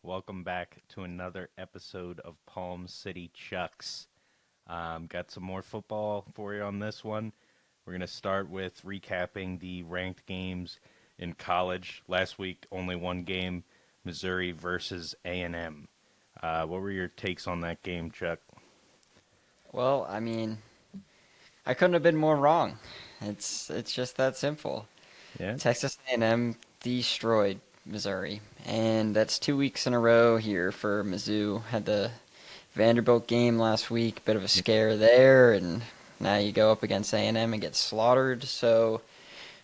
Welcome back to another episode of Palm City Chucks. Got some more football for you on this one. We're going to start with recapping the ranked games in college. Last week, only one game, Missouri versus A&M. What were your takes on that game, Chuck? Well, I mean, I couldn't have been more wrong. It's just that simple. Yeah? Texas A&M destroyed Missouri, and that's 2 weeks in a row here for Mizzou. Had the Vanderbilt game last week, bit of a scare there, and now you go up against A&M and M and get slaughtered. So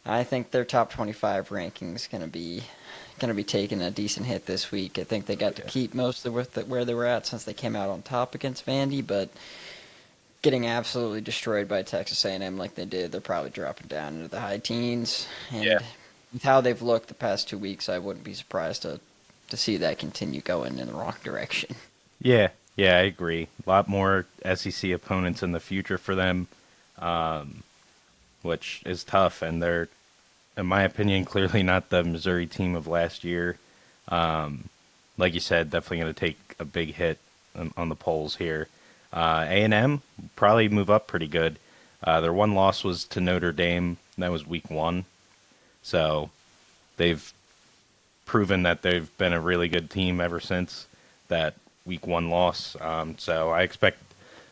I think their top 25 rankings gonna be taking a decent hit this week. I think they got to Yeah. keep most of where they were at since they came out on top against Vandy, but getting absolutely destroyed by Texas A&M like they did, they're probably dropping down into the high teens. Yeah. And with how they've looked the past 2 weeks, I wouldn't be surprised to see that continue going in the wrong direction. Yeah, yeah, I agree. A lot more SEC opponents in the future for them, um, which is tough, and they're in my opinion, clearly not the Missouri team of last year. Um, like you said, definitely going to take a big hit on the polls here. A&M probably move up pretty good. Their one loss was to Notre Dame. That was week one. So they've proven that they've been a really good team ever since that week one loss. So I expect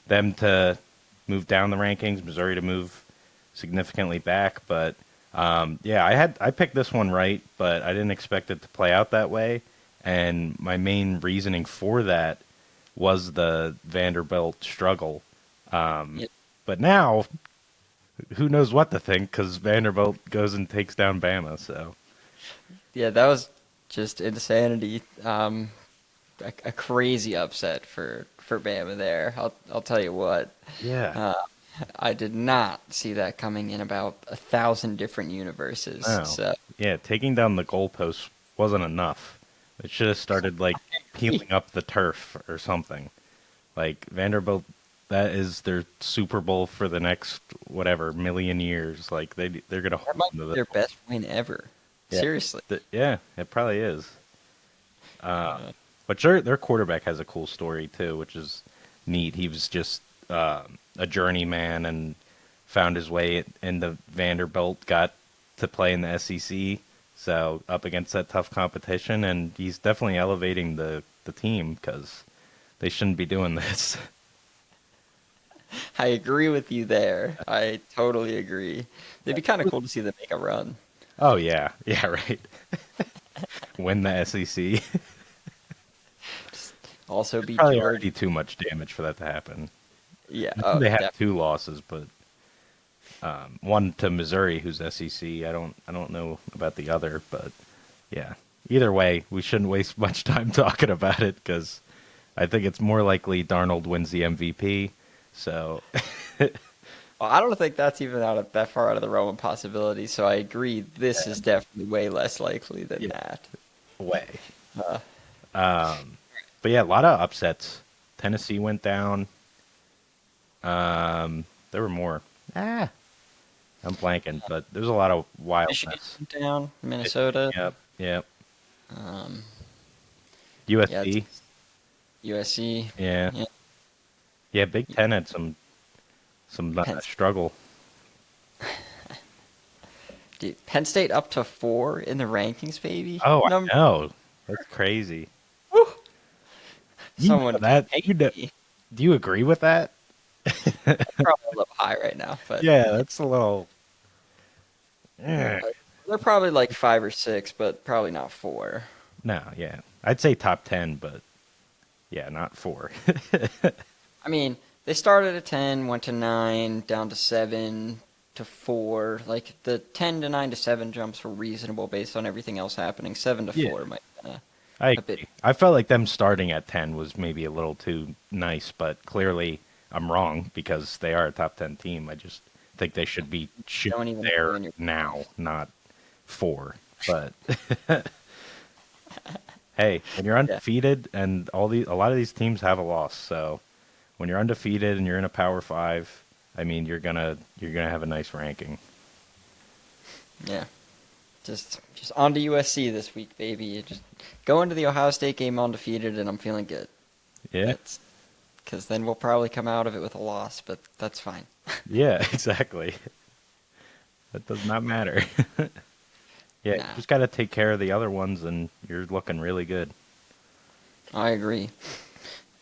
them to move down the rankings, Missouri to move significantly back, but yeah, I picked this one right, but I didn't expect it to play out that way. And my main reasoning for that was the Vanderbilt struggle. Um, Yep. but now, who knows what to think because Vanderbilt goes and takes down Bama. So Yeah, that was just insanity. A crazy upset for Bama there. I'll tell you what. yeah, Uh, I did not see that coming in about 1,000 different universes. no, So yeah, taking down the goalpost wasn't enough. It should have started like peeling up the turf or something. Like Vanderbilt, that is their Super Bowl for the next whatever million years. Like they're gonna hold that might on to be this their one. best win ever. Yeah, Seriously. yeah, it probably is. Uh, But their quarterback has a cool story too, which is neat. He was just a journeyman and found his way into Vanderbilt, got to play in the SEC, so up against that tough competition, and he's definitely elevating the team because they shouldn't be doing this. I agree with you there. I totally agree. It'd be kind of cool to see them make a run. Oh yeah, yeah, right. Win the SEC. Just also beat Probably Georgia. already too much damage for that to happen. Yeah. I know Oh, they have definitely. two losses, but one to Missouri, who's SEC. I don't know about the other, but yeah. Either way, we shouldn't waste much time talking about it because I think it's more likely Darnold wins the MVP. So Well, I don't think that's even that far out of the realm of possibility. So I agree. This is definitely way less likely than yeah, that. way. Uh, But yeah, a lot of upsets. Tennessee went down. There were more. Ah, I'm blanking, but there's a lot of Michigan wildness. went down. Minnesota. Yep, yep. Um, yeah. USC. USC. Yeah, Yeah. yeah. Big Ten had some Penn, struggle. dude, Penn State up to 4 in the rankings, baby. Oh, Number. I know. That's crazy. Woo, You know someone that? hate You know, me. do you agree with that? Probably a little high right now, but Yeah, that's a little. Eh. they're probably like 5 or 6, but probably not 4. No, yeah, I'd say top 10, but yeah, not four. I mean, they started at 10, went to 9, down to 7 to 4. Like the 10 to 9 to 7 jumps were reasonable based on everything else happening. 7 to Yeah, 4 might have been I a bit. agree. I felt like them starting at 10 was maybe a little too nice, but clearly I'm wrong because they are a top 10 team. I just think they should be Don't shooting even there in your now, not four. But hey, when you're yeah, undefeated and a lot of these teams have a loss, so when you're undefeated and you're in a Power Five, I mean you're gonna have a nice ranking. yeah. Just on to USC this week, baby. Just go into the Ohio State game undefeated, and I'm feeling good. Yeah. That's because then we'll probably come out of it with a loss, but that's fine. Yeah, exactly. That does not matter. Yeah, you Nah, just got to take care of the other ones, and you're looking really good. I agree.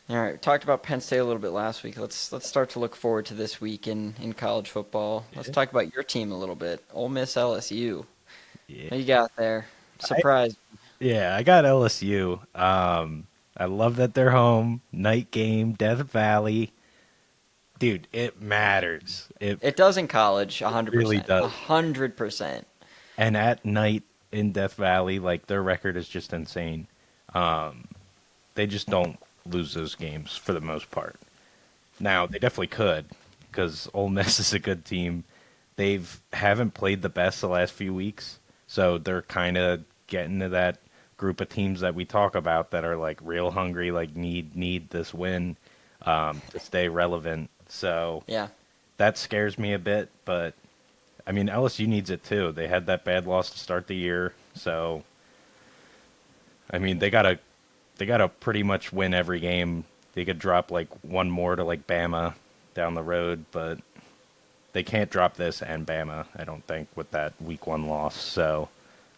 All right, we talked about Penn State a little bit last week. Let's start to look forward to this week in college football. Let's Yeah. talk about your team a little bit. Ole Miss LSU. Yeah. What you got there? I, Surprise. yeah, I got LSU. I love that they're home. Night game, Death Valley. Dude, it matters. It It does in college, really 100%. does. 100%. And at night in Death Valley, like their record is just insane. Um, they just don't lose those games for the most part. Now they definitely could because Ole Miss is a good team. They've haven't played the best the last few weeks, so they're kind of getting to that group of teams that we talk about that are like real hungry, like need this win to stay relevant. So Yeah. that scares me a bit, but I mean LSU needs it too. They had that bad loss to start the year, so I mean they gotta pretty much win every game. They could drop like one more to like Bama down the road, but they can't drop this and Bama, I don't think, with that week one loss. So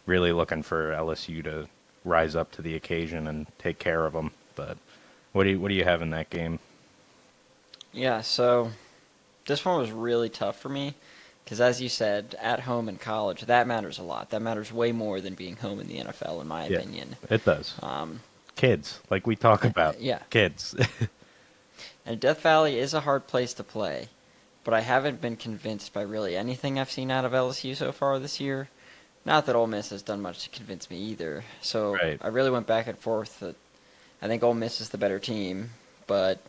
really looking for LSU to rise up to the occasion and take care of them. But what do you have in that game? Yeah, so this one was really tough for me because, as you said, at home in college, that matters a lot. That matters way more than being home in the NFL, in my Yeah, opinion. it does. Um, Kids, like we talk about. yeah, Kids. and Death Valley is a hard place to play, but I haven't been convinced by really anything I've seen out of LSU so far this year. Not that Ole Miss has done much to convince me either. So Right. I really went back and forth that I think Ole Miss is the better team, but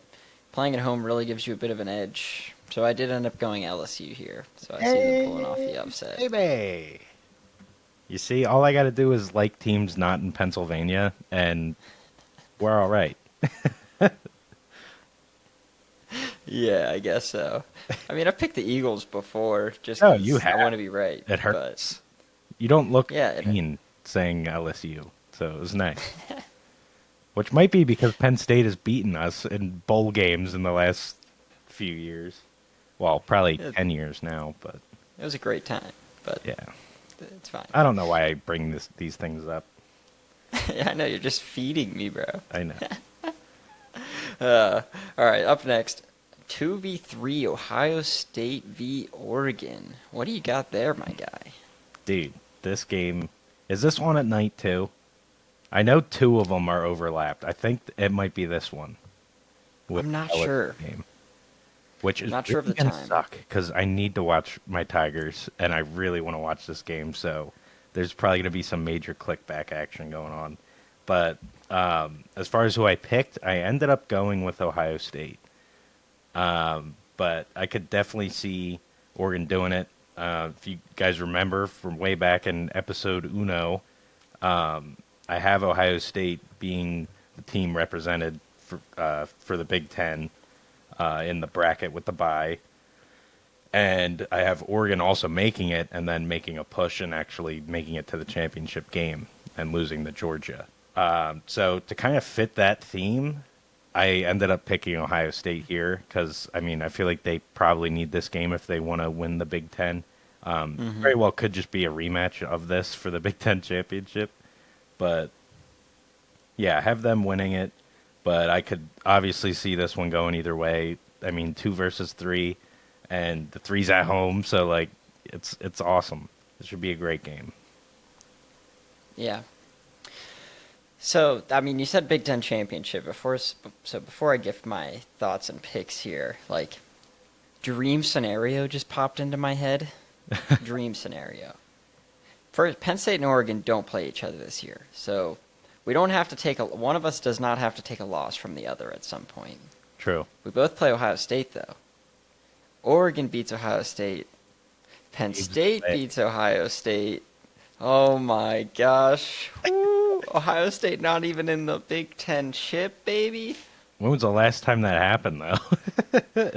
playing at home really gives you a bit of an edge. So I did end up going LSU here. So I see them pulling off the upset. Baby. You see, all I got to do is like teams not in Pennsylvania, and we're all right. Yeah, I guess so. I mean, I've picked the Eagles before just Oh, you because I want have. to be right. It But hurts. You don't look yeah, mean saying LSU, so it was nice. Which might be because Penn State has beaten us in bowl games in the last few years. Well, probably it, 10 years now, but it was a great time. But yeah. it's fine. I don't know why I bring these things up. Yeah, I know, you're just feeding me, bro. I know. All right, up next, 2v3 Ohio State v Oregon. What do you got there, my guy? Dude, this game, is this one at night too? I know two of them are overlapped. I think it might be this one. With I'm not LSU sure. game, which is Not sure of really the gonna time. suck because I need to watch my Tigers and I really want to watch this game. So there's probably gonna be some major clickback action going on. But as far as who I picked, I ended up going with Ohio State. But I could definitely see Oregon doing it. If you guys remember from way back in episode Uno, I have Ohio State being the team represented for the Big Ten in the bracket with the bye, and I have Oregon also making it and then making a push and actually making it to the championship game and losing to Georgia. So to kind of fit that theme, I ended up picking Ohio State here because I mean I feel like they probably need this game if they want to win the Big Ten. Very well could just be a rematch of this for the Big Ten championship. But yeah, have them winning it. But I could obviously see this one going either way. I mean, 2 versus 3, and the three's at home, so like it's awesome. It should be a great game. Yeah. So, I mean, you said Big Ten championship before. So before I give my thoughts and picks here, like, dream scenario just popped into my head. Dream scenario. First, Penn State and Oregon don't play each other this year, so we don't have to take one of us does not have to take a loss from the other at some point. True. We both play Ohio State though. Oregon beats Ohio State. Penn State beats Ohio State. Oh my gosh. Woo. Ohio State not even in the Big Ten chip, baby. When was the last time that happened, though?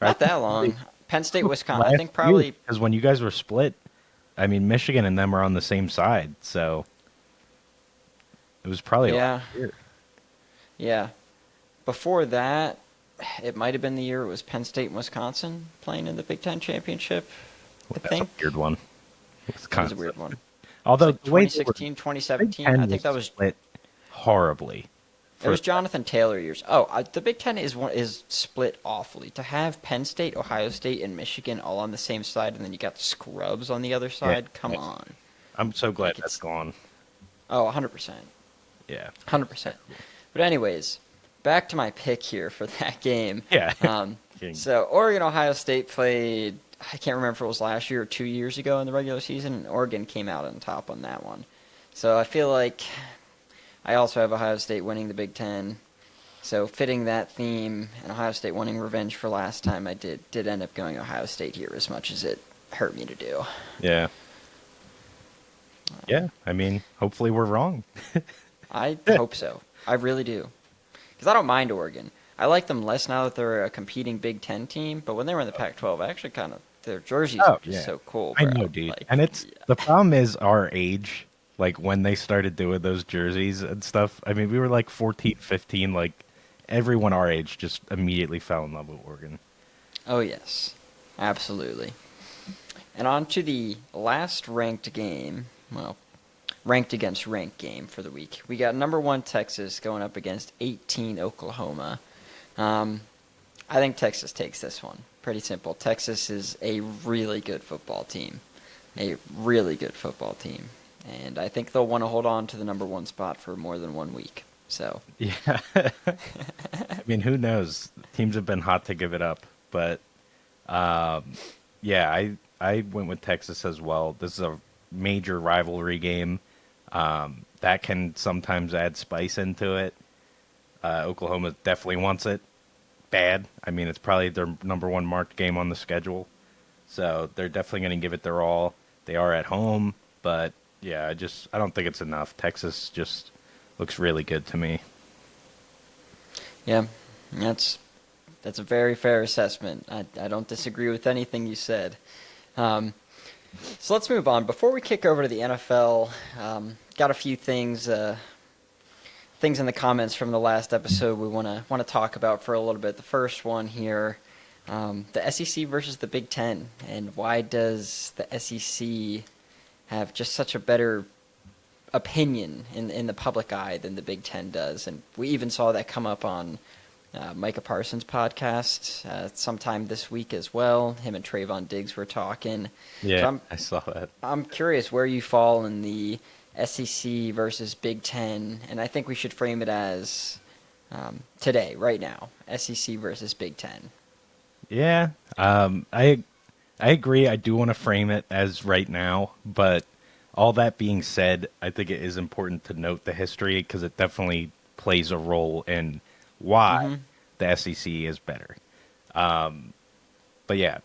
Not that long. Penn State, Wisconsin. I think probably. Because when you guys were split, I mean, Michigan and them are on the same side, so it was probably last Yeah, year. yeah. Before that, it might have been the year it was Penn State and Wisconsin playing in the Big Ten championship. I That's a think weird one. that is a Wisconsin. weird one. It's Although like the way they were, 2016, Big 2017. I Ten was think that was split horribly. it For was Jonathan Taylor years. Oh, the Big Ten is split awfully. To have Penn State, Ohio State, and Michigan all on the same side, and then you got scrubs on the other yeah, side. Come on, I'm so glad like that's it's gone. 100%, Yeah, 100%. But anyways, back to my pick here for that game. yeah. Um, King. so Oregon Ohio State played. I can't remember if it was last year or 2 years ago in the regular season, and Oregon came out on top on that one. So I feel like I also have Ohio State winning the Big Ten. So fitting that theme and Ohio State wanting revenge for last time, I did end up going Ohio State here as much as it hurt me to do. Yeah, yeah. I mean, hopefully we're wrong. I hope so. I really do. Because I don't mind Oregon. I like them less now that they're a competing Big Ten team, but when they were in the Pac-12, I actually kind of their jerseys Oh are just yeah, so cool, I bro. know, dude. Like, And it's yeah. the problem is our age. Like when they started doing those jerseys and stuff. I mean, we were like 14, 15. Like everyone our age just immediately fell in love with Oregon. Oh yes, absolutely. And on to the last ranked game. Well, ranked against ranked game for the week. We got number 1 Texas going up against 18 Oklahoma. Um, I think Texas takes this one. Pretty simple. Texas is a really good football team. A really good football team. And I think they'll want to hold on to the number 1 spot for more than 1 week. So, Yeah. I mean, who knows? Teams have been hot to give it up, but yeah, I went with Texas as well. This is a major rivalry game. That can sometimes add spice into it. Oklahoma definitely wants it bad. I mean, it's probably their number one marked game on the schedule, so they're definitely going to give it their all. They are at home, but yeah, I don't think it's enough. Texas just looks really good to me. yeah, that's a very fair assessment. I don't disagree with anything you said. Um, so let's move on. Before we kick over to the NFL, got a few things in the comments from the last episode we want to talk about for a little bit. The first one here, the SEC versus the Big Ten, and why does the SEC have just such a better opinion in the public eye than the Big Ten does? And we even saw that come up on Micah Parsons' podcast sometime this week as well. Him and Trayvon Diggs were talking. So Yeah, I saw that. I'm curious where you fall in the SEC versus Big Ten, and I think we should frame it as today, right now, SEC versus Big Ten. Yeah, I agree. I do want to frame it as right now, but all that being said, I think it is important to note the history because it definitely plays a role in why Mm-hmm. the SEC is better. But yeah,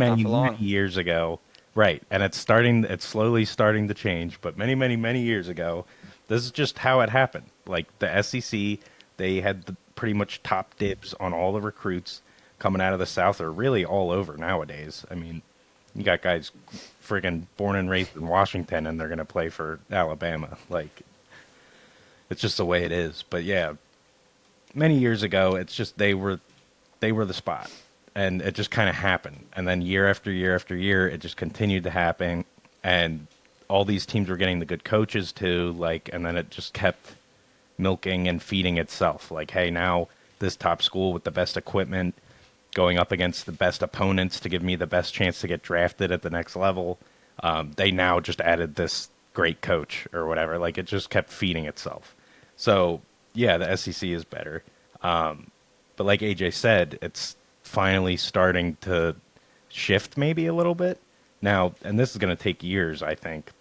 Not for many long. years ago, right? And it's slowly starting to change. But many years ago, this is just how it happened. Like the SEC, they had pretty much top dibs on all the recruits coming out of the South, or really all over nowadays. I mean, you got guys friggin' born and raised in Washington, and they're gonna play for Alabama. Like, it's just the way it is. But yeah, many years ago, it's just they were the spot, and it just kind of happened. And then year after year after year, it just continued to happen, and all these teams were getting the good coaches too. Like, and then it just kept milking and feeding itself. Like, hey, now this top school with the best equipment going up against the best opponents to give me the best chance to get drafted at the next level. They now just added this great coach or whatever. Like, it just kept feeding itself. So yeah, the SEC is better. But like AJ said, it's finally starting to shift maybe a little bit now, and this is going to take years, I think,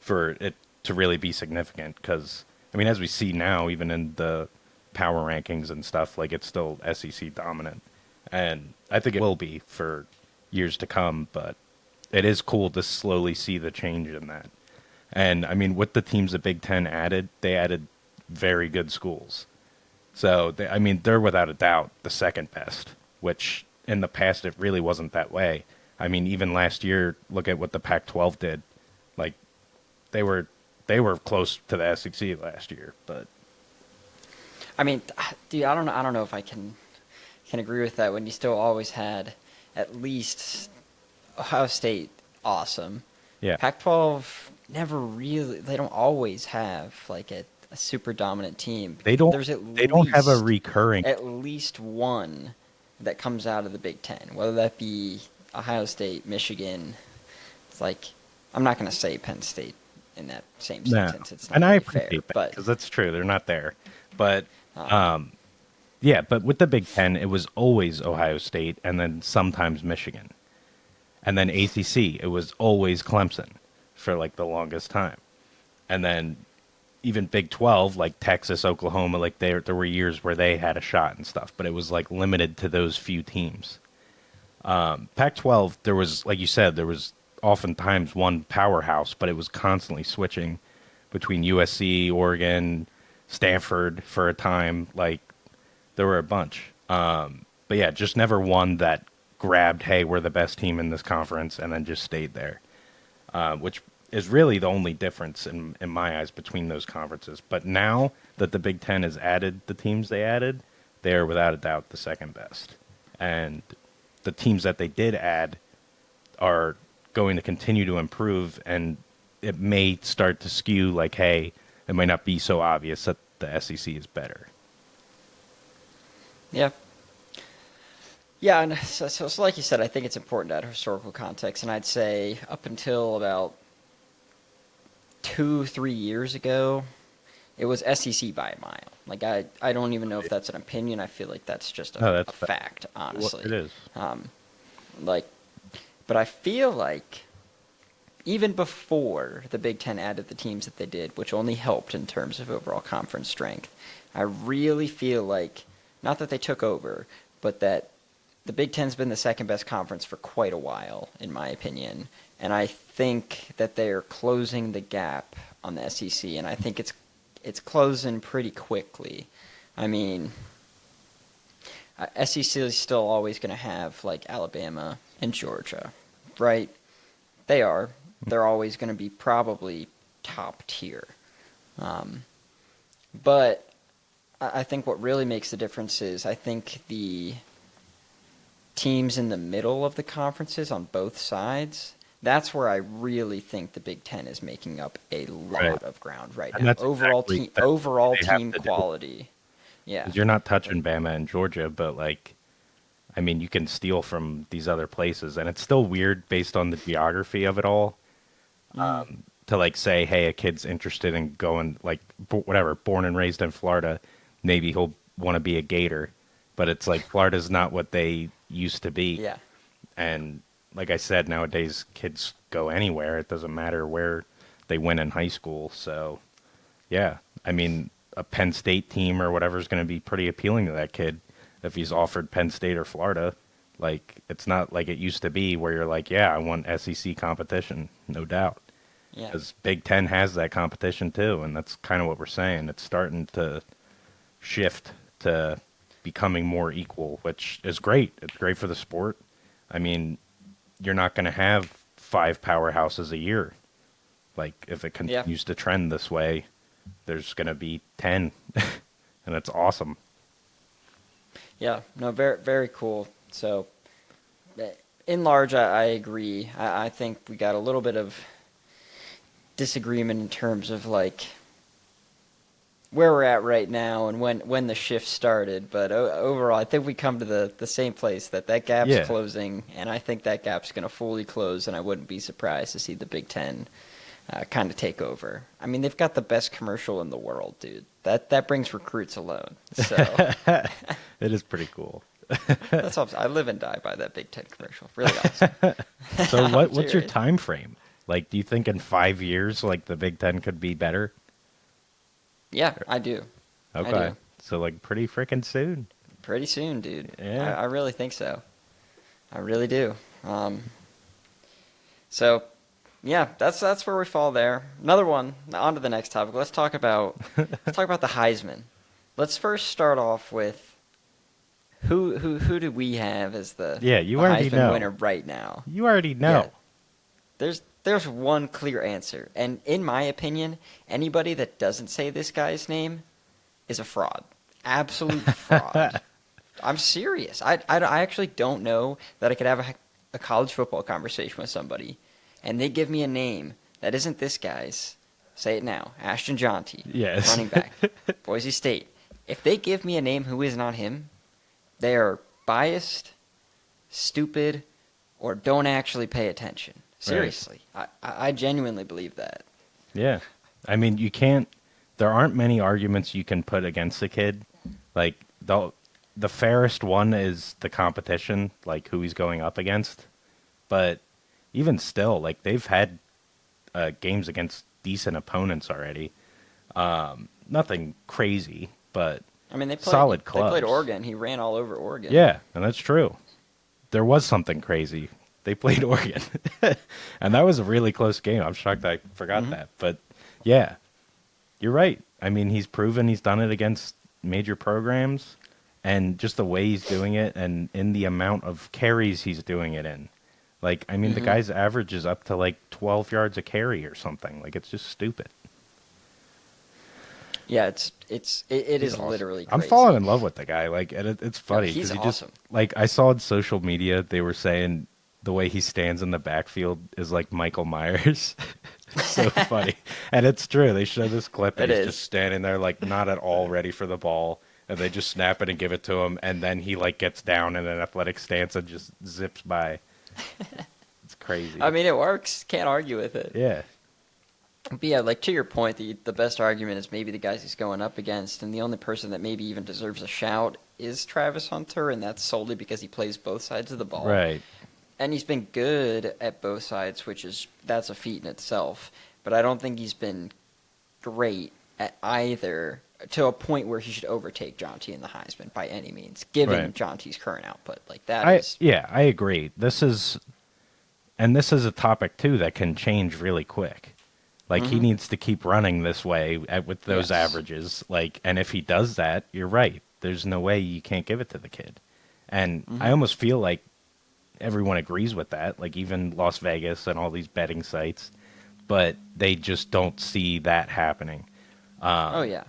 for it to really be significant. Because I mean, as we see now, even in the power rankings and stuff, like it's still SEC dominant, and I think it will be for years to come. But it is cool to slowly see the change in that. And I mean, with the teams the Big Ten added, they added very good schools. So, they, I mean, they're without a doubt the second best, which in the past it really wasn't that way. I mean, even last year, look at what the Pac-12 did. Like they were they were close to the SEC last year, but I mean, dude, I don't know if I can agree with that when you still always had at least Ohio State awesome. yeah, Pac-12 never really, they don't always have like a super dominant team. they don't There's they don't have a recurring. at least one that comes out of the Big Ten, whether that be Ohio State, Michigan. It's like, I'm not going to say Penn State in that same No, sentence. It's not and I really fair, appreciate that but because that's true. They're not there, but um, yeah, but with the Big Ten, it was always Ohio State and then sometimes Michigan. And then ACC, it was always Clemson for like the longest time. And then even Big 12, like Texas, Oklahoma, like there were years where they had a shot and stuff, but it was like limited to those few teams. Pac-12, there was, like you said, there was oftentimes one powerhouse, but it was constantly switching between USC, Oregon, Stanford for a time. Like there were a bunch. But yeah, just never one that grabbed, hey, we're the best team in this conference, and then just stayed there, which is really the only difference in my eyes between those conferences. But now that the Big Ten has added the teams they added, they are without a doubt the second best. And the teams that they did add are going to continue to improve, and it may start to skew like, hey, it might not be so obvious that the SEC is better. yeah. Yeah, and so like you said, I think it's important to add historical context, and I'd say up until about 2, 3 years ago, it was SEC by a mile. Like I don't even know if that's an opinion. I feel like that's just Oh, a that's fact, what honestly. it is. Like, but I feel like even before the Big Ten added the teams that they did, which only helped in terms of overall conference strength, I really feel like not that they took over, but that the Big Ten's been the second best conference for quite a while, in my opinion. And I think that they're closing the gap on the SEC, and I think it's closing pretty quickly. I mean, SEC is still always going to have like Alabama and Georgia, right? They are. They're always going to be probably top tier. Um, but I think what really makes the difference is I think the teams in the middle of the conferences on both sides, that's where I really think the Big Ten is making up a Right. lot of ground right And now. that's exactly that's what Overall they have team to do. quality. Yeah. Because you're not touching Bama and Georgia, but like, I mean, you can steal from these other places, and it's still weird based on the geography of it all. Mm, To like say, hey, a kid's interested in going, like, whatever, born and raised in Florida, maybe he'll want to be a Gator, but it's like Florida's not what they used to be. yeah. And like I said, nowadays kids go anywhere. It doesn't matter where they went in high school. So yeah, I mean, a Penn State team or whatever is going to be pretty appealing to that kid if he's offered Penn State or Florida. Like, it's not like it used to be where you're like, yeah, I want SEC competition, no doubt. Yeah. Because Big Ten has that competition too, and that's kind of what we're saying. It's starting to shift to becoming more equal, which is great. It's great for the sport. I mean, you're not going to have 5 powerhouses a year. Like, if it Yeah. continues to trend this way, there's going to be 10, and it's awesome. Yeah. No, very, very cool. So, in large, I agree. I think we got a little bit of disagreement in terms of like where we're at right now and when the shift started. But overall, I think we come to the same place that gap's Yeah. closing, and I think that gap's going to fully close. And I wouldn't be surprised to see the Big Ten kind of take over. I mean, they've got the best commercial in the world, dude. That brings recruits alone. So It is pretty cool. that's awesome. I live and die by that Big Ten commercial. Really awesome. So I'm what's your serious. time frame? Like, do you think in 5 years, like, the Big Ten could be better? Yeah, I do. Okay. do. So, like, pretty freaking soon. Pretty soon, dude. Yeah. I really think so. I really do. So, yeah, that's where we fall there. Another one. On to the next topic. Let's talk about the Heisman. Let's first start off with Who do we have as the Yeah, you the already Heisman know. winner right now? You already Yeah, know. there's one clear answer, and in my opinion, anybody that doesn't say this guy's name is a fraud. Absolute fraud. I'm serious. I actually don't know that I could have a college football conversation with somebody, and they give me a name that isn't this guy's. Say it now. Ashton Jonty, Yes. running back, Boise State. If they give me a name who is not him, they are biased, stupid, or don't actually pay attention. Right. Seriously. I genuinely believe that. Yeah. I mean, you can't. There aren't many arguments you can put against the kid. Like the fairest one is the competition, like who he's going up against. But even still, like they've had games against decent opponents already. Nothing crazy, but I mean, solid they played clubs. Oregon. He ran all over Oregon. Yeah, and that's true. There was something crazy. They played Oregon, and that was a really close game. I'm shocked I forgot Hmm. that. But yeah, you're right. I mean, he's proven he's done it against major programs, and just the way he's doing it, and in the amount of carries he's doing it in. Like, I mean, the Hmm. guy's average is up to like 12 yards a carry or something. Like, it's just stupid. Yeah, it He's is awesome. literally I'm crazy. falling in love with the guy. Like, and it's No, funny he's because he just awesome. like I saw on social media they were saying the way he stands in the backfield is like Michael Myers. It's so funny, and it's true. They show this clip and It he's just is. standing there like not at all ready for the ball, and they just snap it and give it to him, and then he like gets down in an athletic stance and just zips by. It's crazy. I mean, it works. Can't argue with it. Yeah, But yeah, like to your point, the best argument is maybe the guys he's going up against, and the only person that maybe even deserves a shout is Travis Hunter, and that's solely because he plays both sides of the ball. right. And he's been good at both sides, that's a feat in itself. But I don't think he's been great at either to a point where he should overtake Jonty in the Heisman by any means, given Right. Jonty's current output. Like that I is, yeah, I agree. This is a topic too that can change really quick. Like he Mhm. needs to keep running this way with those yes. averages. Like, and if he does that, you're right. There's no way you can't give it to the kid. And I Hmm. almost feel like everyone agrees with that. Like even Las Vegas and all these betting sites, but they just don't see that happening. Oh yeah.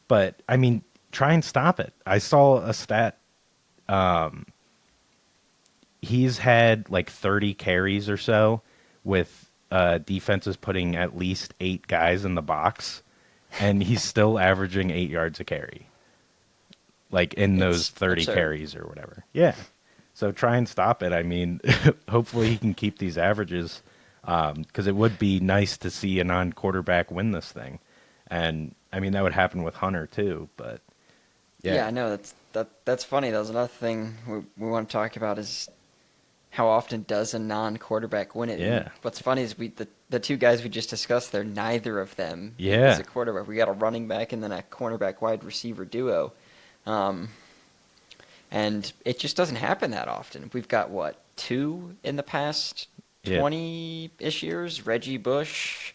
But I mean, try and stop it. I saw a stat. He's had like 30 carries or so with defenses putting at least 8 guys in the box, and he's still averaging 8 yards a carry, like in those It's 30 absurd. carries or whatever. Yeah. So try and stop it. I mean, hopefully he can keep these averages because it would be nice to see a non-quarterback win this thing. And I mean, that would happen with Hunter too, but Yeah, yeah. I know that's funny. That was another thing we want to talk about is how often does a non-quarterback win it? And Yeah. what's funny is the two guys we just discussed there, neither of them is Yeah. a quarterback. We got a running back and then a cornerback wide receiver duo, um, and it just doesn't happen that often. We've got what, two in the past Yeah. 20-ish years? Reggie Bush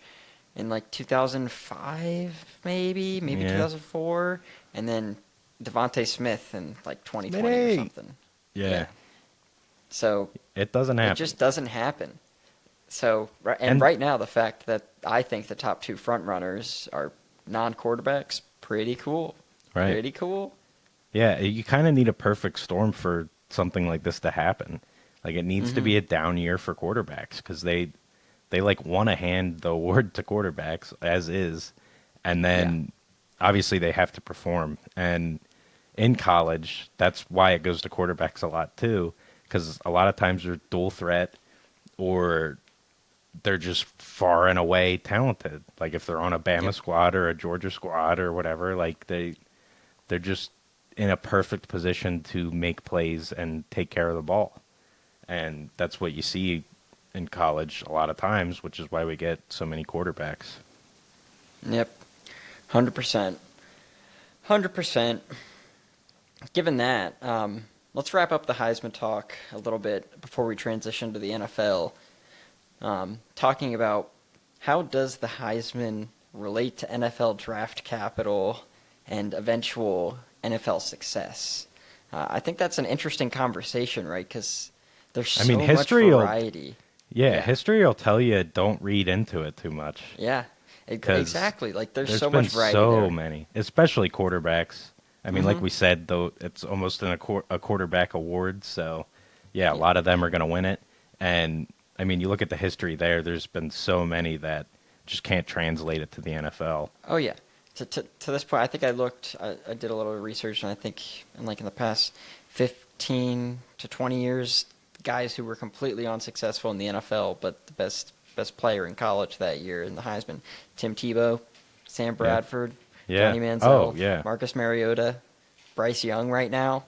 in like 2005, maybe Yeah. 2004, and then Devontae Smith in like 2020 or Smitty! something. Yeah. So It doesn't it happen. just doesn't happen. So and And right now, the fact that I think the top two front runners are non-quarterbacks, pretty cool. right. Pretty cool. Yeah, you kind of need a perfect storm for something like this to happen. Like it needs to Hmm. be a down year for quarterbacks because they like want to hand the award to quarterbacks as is, and Yeah. then obviously they have to perform. And in college, that's why it goes to quarterbacks a lot too, because a lot of times they're dual threat or they're just far and away talented. Like if they're on a Bama Yep. squad or a Georgia squad or whatever, like they're just in a perfect position to make plays and take care of the ball. And that's what you see in college a lot of times, which is why we get so many quarterbacks. Yep. 100%. 100%. Given that, let's wrap up the Heisman talk a little bit before we transition to the NFL. Talking about how does the Heisman relate to NFL draft capital and eventual NFL success? I think that's an interesting conversation, right? Because there's I mean, so much variety. yeah, Yeah, history will tell you don't read into it too much yeah, because exactly. Like there's there's so much been variety so there. many, especially quarterbacks. I mean, like Hmm. we said, though, it's almost a quarterback award. So, yeah, a Yeah. lot of them are going to win it. And I mean, you look at the history there. There's been so many that just can't translate it to the NFL. Oh yeah. To this point, I think I did a little research, and I think in the past 15 to 20 years, guys who were completely unsuccessful in the NFL, but the best player in college that year in the Heisman, Tim Tebow, Sam Yeah, Bradford, yeah. Johnny Oh, Manziel, yeah, Marcus Mariota, Bryce Young right now.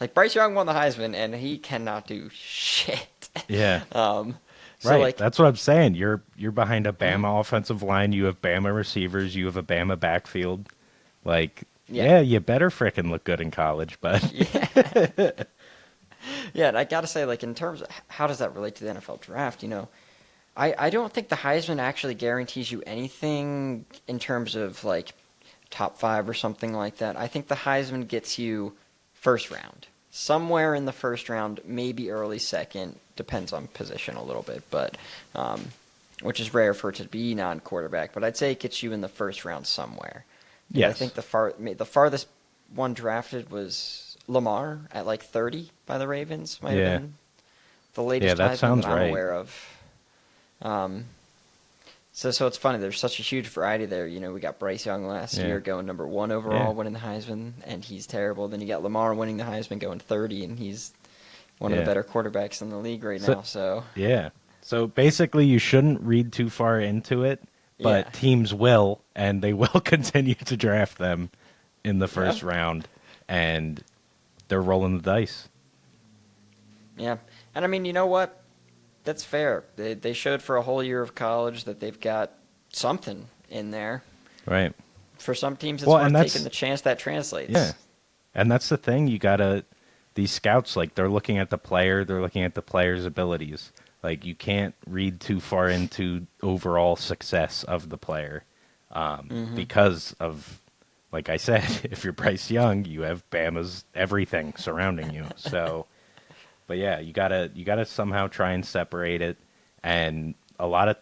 Like Bryce Young won the Heisman, and he cannot do shit. yeah. um, so Right. like, That's what I'm saying. You're behind a mhm, Bama offensive line. You have Bama receivers. You have a Bama backfield. Like, yeah, yeah, you better frickin' look good in college, but yeah. Yeah, and I gotta say, like in terms of how does that relate to the NFL draft, I don't think the Heisman actually guarantees you anything in terms of like top five or something like that. I think the Heisman gets you first round. Somewhere in the first round, maybe early second, depends on position a little bit, but which is rare for it to be non-quarterback. But I'd say it gets you in the first round somewhere. I think yes. the farthest one drafted was Lamar at like 30 by the Ravens. Might have Yeah. been the Yeah, latest that Heisman that sounds I'm right. aware of. Um, so it's funny. There's such a huge variety there. We got Bryce Young last Yeah. year going number one Yeah. overall, winning the Heisman, and he's terrible. Then you got Lamar winning the Heisman, going 30, and he's one of the Yeah. better quarterbacks in the league right So, now. So yeah. So basically, you shouldn't read too far into it, yeah, but teams will, and they will continue to draft them in the yeah, first round, and they're rolling the dice. yeah. And I mean, you know what? That's fair. They showed for a whole year of college that they've got something in there. Right. For some teams, it's Well, and worth taking that's, the chance that yeah. translates. And that's the thing. You gotta, these scouts, like, they're looking at the player, they're looking at the player's abilities. Like, you can't read too far into overall success of the player Hmm. because of, like I said, if you're Bryce Young, you have Bama's everything surrounding you. So, but yeah, you gotta somehow try and separate it. And a lot of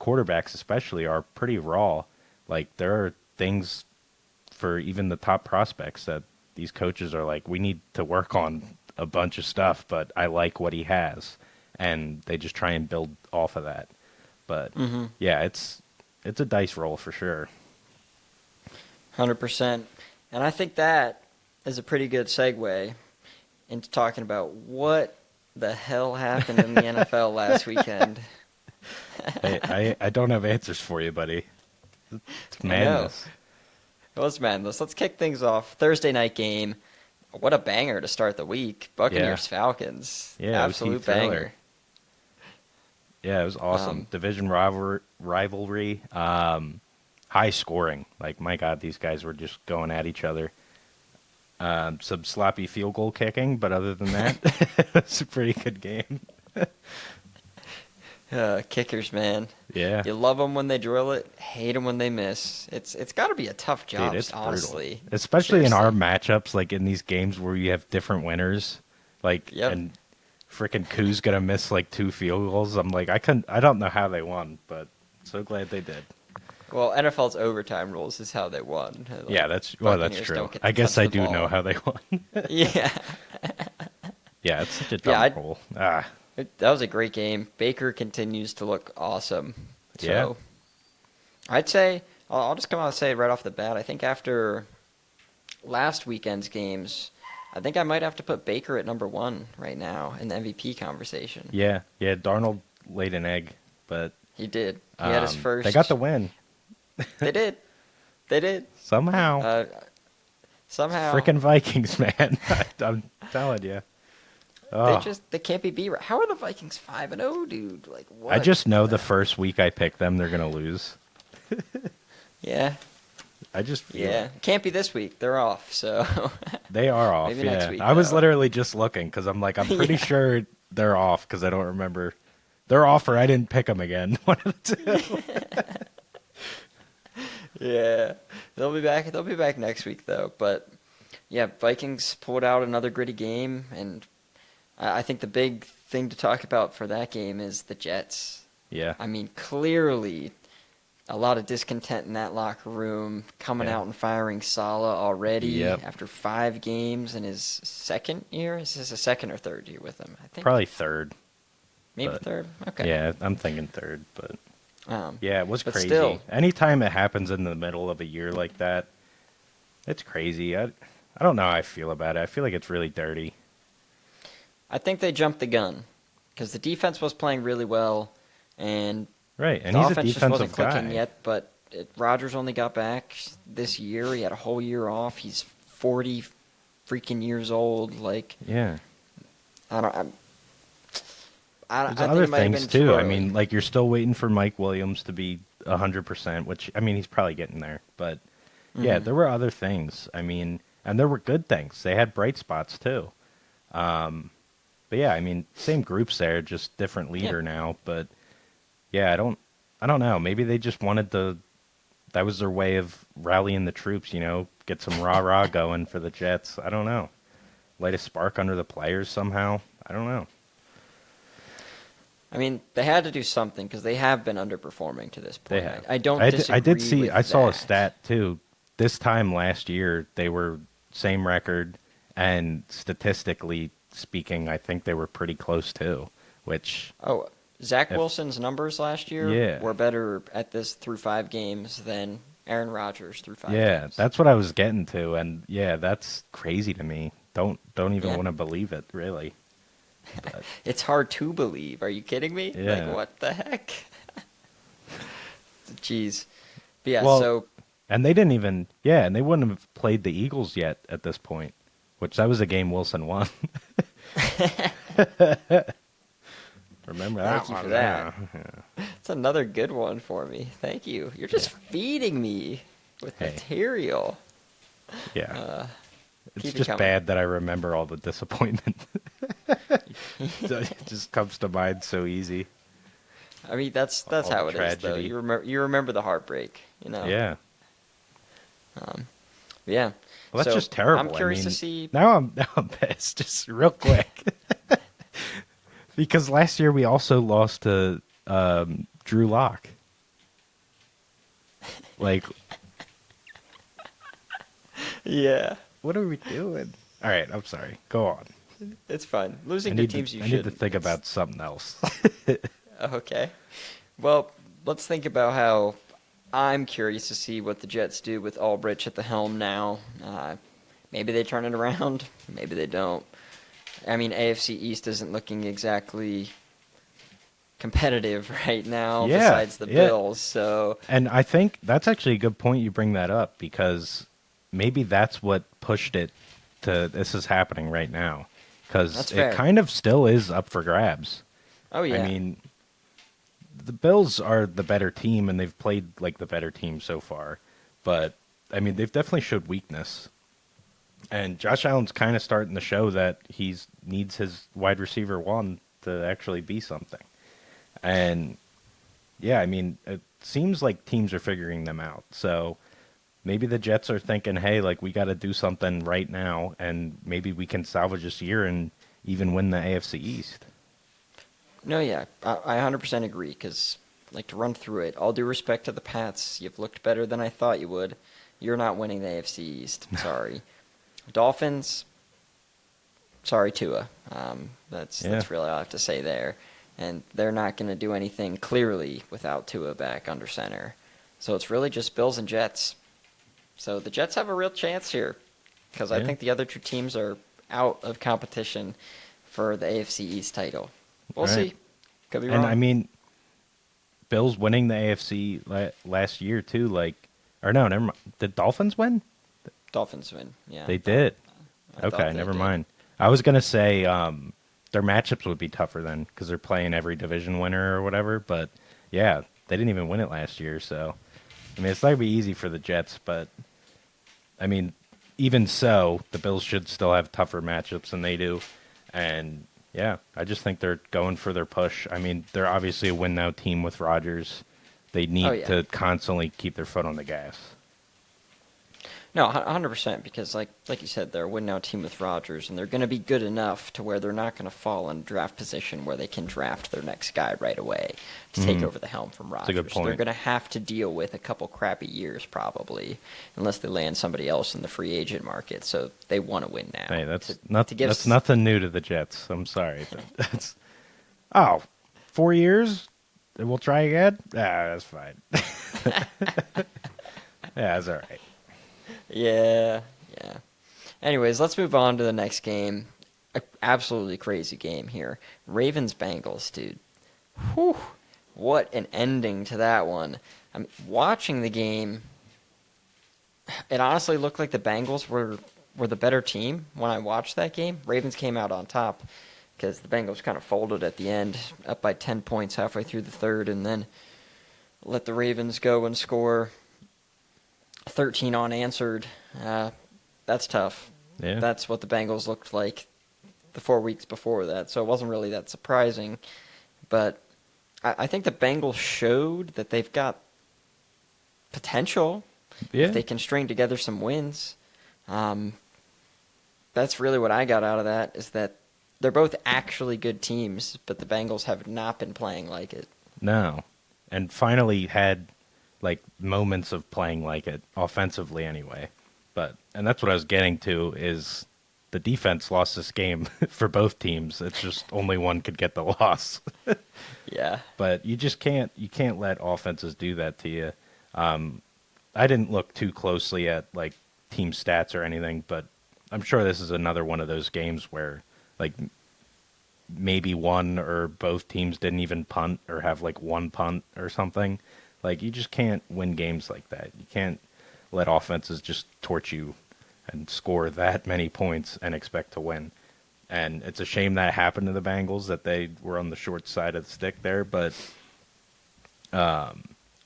quarterbacks, especially, are pretty raw. Like, there are things for even the top prospects that these coaches are like, we need to work on a bunch of stuff, but I like what he has, and they just try and build off of that. But Hmm. yeah, it's a dice roll for sure. 100%. And I think that is a pretty good segue into talking about what the hell happened in the NFL last weekend. I don't have answers for you, buddy. It's I know. madness. It was madness. Let's kick things off. Thursday night game. What a banger to start the week. Yeah, Buccaneers Falcons. yeah, OT Absolute thriller. banger. Yeah, it was awesome. Um, Division rivalry, high scoring. Like, my God, these guys were just going at each other. Some sloppy field goal kicking, but other than that, it's a pretty good game. Kickers, man. Yeah, You love them when they drill it, hate them when they miss. It's got to be a tough dude, job, it's brutal. honestly. Especially in our Seriously. matchups, like in these games where you have different winners, like Yep. and freaking Koo's gonna miss like two field goals. I'm like, I don't know how they won, but so glad they did. Well, NFL's overtime rules is how they won. Like, Yeah, that's Buccaneers true. don't get I to guess touch I the do know ball. how they won. Yeah. Yeah, it's such a Yeah, dumb rule. Ah, that was a great game. Baker continues to look awesome. yeah, So I'd say I'll just come out and say it right off the bat. I think after last weekend's games, I think I might have to put Baker at number one right now in the MVP conversation. yeah, yeah. Darnold laid an egg, but He did. He had his they got first. the win They did. They did. somehow. Uh, somehow Freaking Vikings, man! I'm telling you. Oh, they can't be beat. How are the Vikings 5-0, dude? Like I what? just know the first week I pick them, they're gonna lose. Yeah, I just feel yeah. it. Can't be this week. They're off. So They are off. maybe next Yeah, week I was though. literally just looking because I'm like, I'm pretty Yeah. sure they're off because I don't remember. They're off, or I didn't pick them again. One of the two. Yeah, they'll be back. They'll be back next week though. But Yeah, Vikings pulled out another gritty game, and I think the big thing to talk about for that game is the Jets. Yeah, I mean, clearly a lot of discontent in that locker room, coming yeah, out and firing Saleh already yep. after 5 games in his second year. Is this a second or third year with him? I think Probably third, maybe but third. Okay. yeah, I'm thinking third. But Um, yeah, it was but still, crazy. Anytime it happens in the middle of a year like that, it's crazy. I don't know how I feel about it. I feel like it's really dirty. I think they jumped the gun because the defense was playing really well, and Right, and the he's a offense just wasn't defensive clicking guy. yet. But Rodgers only got back this year. He had a whole year off. He's 40 freaking years old. Like Yeah. I don't. There's I think other it might have things been too too. I early. mean, like you're still waiting for Mike Williams to be 100%, which I mean he's probably getting there. But yeah, Hmm. there were other things. I mean, and there were good things. They had bright spots too. But yeah, I mean, same groups there, just different Yeah. leader now. But yeah, I don't know. Maybe they just wanted to. That was their way of rallying the troops. Get some rah rah going for the Jets. I don't know. Light a spark under the players somehow. I don't know. I mean, they had to do something because they have been underperforming to this They point. have. I don't I did disagree see. with I saw a that. stat too. This time last year, they were same record, and statistically speaking, I think they were pretty close too. Which, Oh, Zach if Wilson's numbers last year yeah, were better at this through 5 games than Aaron Rodgers through five yeah, games. that's what I was getting to, and yeah, that's crazy to me. Don't even Yeah. want to believe it, really. But It's hard to believe. Are you kidding me? Like, yeah, what the heck? Jeez. But yeah, well, so and they didn't even and they wouldn't have played the Eagles yet at this point, which that was a game Wilson won. Remember that thank you one? for that. Yeah. It's another good one for me. Thank you. You're just feeding me with Hey, material. yeah. Uh, It's keep it just coming. bad that I remember all the disappointment. It just comes to mind so easy. I mean, that's All the how it is, though. tragedy. You remember the heartbreak, you know. Yeah. Um, yeah. Well, that's So just terrible. I'm I curious to mean, see. now I'm pissed. Just real quick, because last year we also lost to Drew Lock. Like, Yeah, what are we doing? All right, I'm sorry. Go on. it's fun. I Losing to need to teams you I need to shouldn't. think It's about something else. okay. Well, let's think about how I'm curious to see what the Jets do with Aldrich at the helm now. Maybe they turn it around. Maybe they don't. I mean, AFC East isn't looking exactly competitive right now, Yeah, besides the yeah. Bills. So, And I think that's actually a good point you bring that up because maybe that's what pushed it to this is happening right now because that's it fair. kind of still is up for grabs. Oh I yeah. mean, the Bills are the better team and they've played like the better team so far, but I mean, they've definitely showed weakness. And Josh Allen's kind of starting to show that he's needs his wide receiver one to actually be something. And yeah, I mean, it seems like teams are figuring them out. So maybe the Jets are thinking, hey, like we got to do something right now, and maybe we can salvage this year and even win the AFC East. No, yeah, I 100% agree. Because, like, to run through it, all due respect to the Pats, you've looked better than I thought you would. You're not winning the AFC East. Sorry. Dolphins. Sorry, Tua. Yeah, That's really all I have to say there. And they're not going to do anything clearly without Tua back under center. So it's really just Bills and Jets. So the Jets have a real chance here because I yeah, think the other two teams are out of competition for the AFC East title. We'll all right. see. Could be And wrong. I mean, Bills winning the AFC last year too. Like, or no, never mind. Did Dolphins win? Dolphins win. Yeah, They did. I thought Okay, they never did. mind. I was gonna say their matchups would be tougher then because they're playing every division winner or whatever. But yeah, they didn't even win it last year. So I mean, it's not gonna be easy for the Jets. But I mean, even so, the Bills should still have tougher matchups than they do. And yeah, I just think they're going for their push. I mean, they're obviously a win now team with Rodgers. They Oh need yeah. to constantly keep their foot on the gas. No, 100%, because like you said, they're a win now team with Rodgers, and they're going to be good enough to where they're not going to fall in draft position where they can draft their next guy right away to take Mm, over the helm from that's a good Rodgers. They're point. going to have to deal with a couple crappy years probably, unless they land somebody else in the free agent market. So they want to win now Hey, to give. that's nothing new to the Jets. I'm sorry. That's oh, 4 years. We'll try again. Ah, that's fine. Yeah, that's all right. Yeah, yeah. Anyways, let's move on to the next game. Absolutely crazy game here. Ravens Bengals, dude. Whew, what an ending to that one. I'm watching the game. It honestly looked like the Bengals were the better team when I watched that game. Ravens came out on top because the Bengals kind of folded at the end, up by 10 points halfway through the third, and then let the Ravens go and score 13 unanswered. That's tough. Yeah. That's what the Bengals looked like the 4 weeks before that, so it wasn't really that surprising. But I think the Bengals showed that they've got potential if Yeah. they can string together some wins. Um, that's really what I got out of that, is that they're both actually good teams, but the Bengals have not been playing like it. No. And finally had like moments of playing like it offensively anyway. And that's what I was getting to is the defense lost this game for both teams. It's just only one could get the loss. Yeah. But you can't let offenses do that to you. I didn't look too closely at like team stats or anything, but I'm sure this is another one of those games where like maybe one or both teams didn't even punt or have like one punt or something. Like you just can't win games like that. You can't let offenses just torch you and score that many points and expect to win. And it's a shame that happened to the Bengals, that they were on the short side of the stick there, but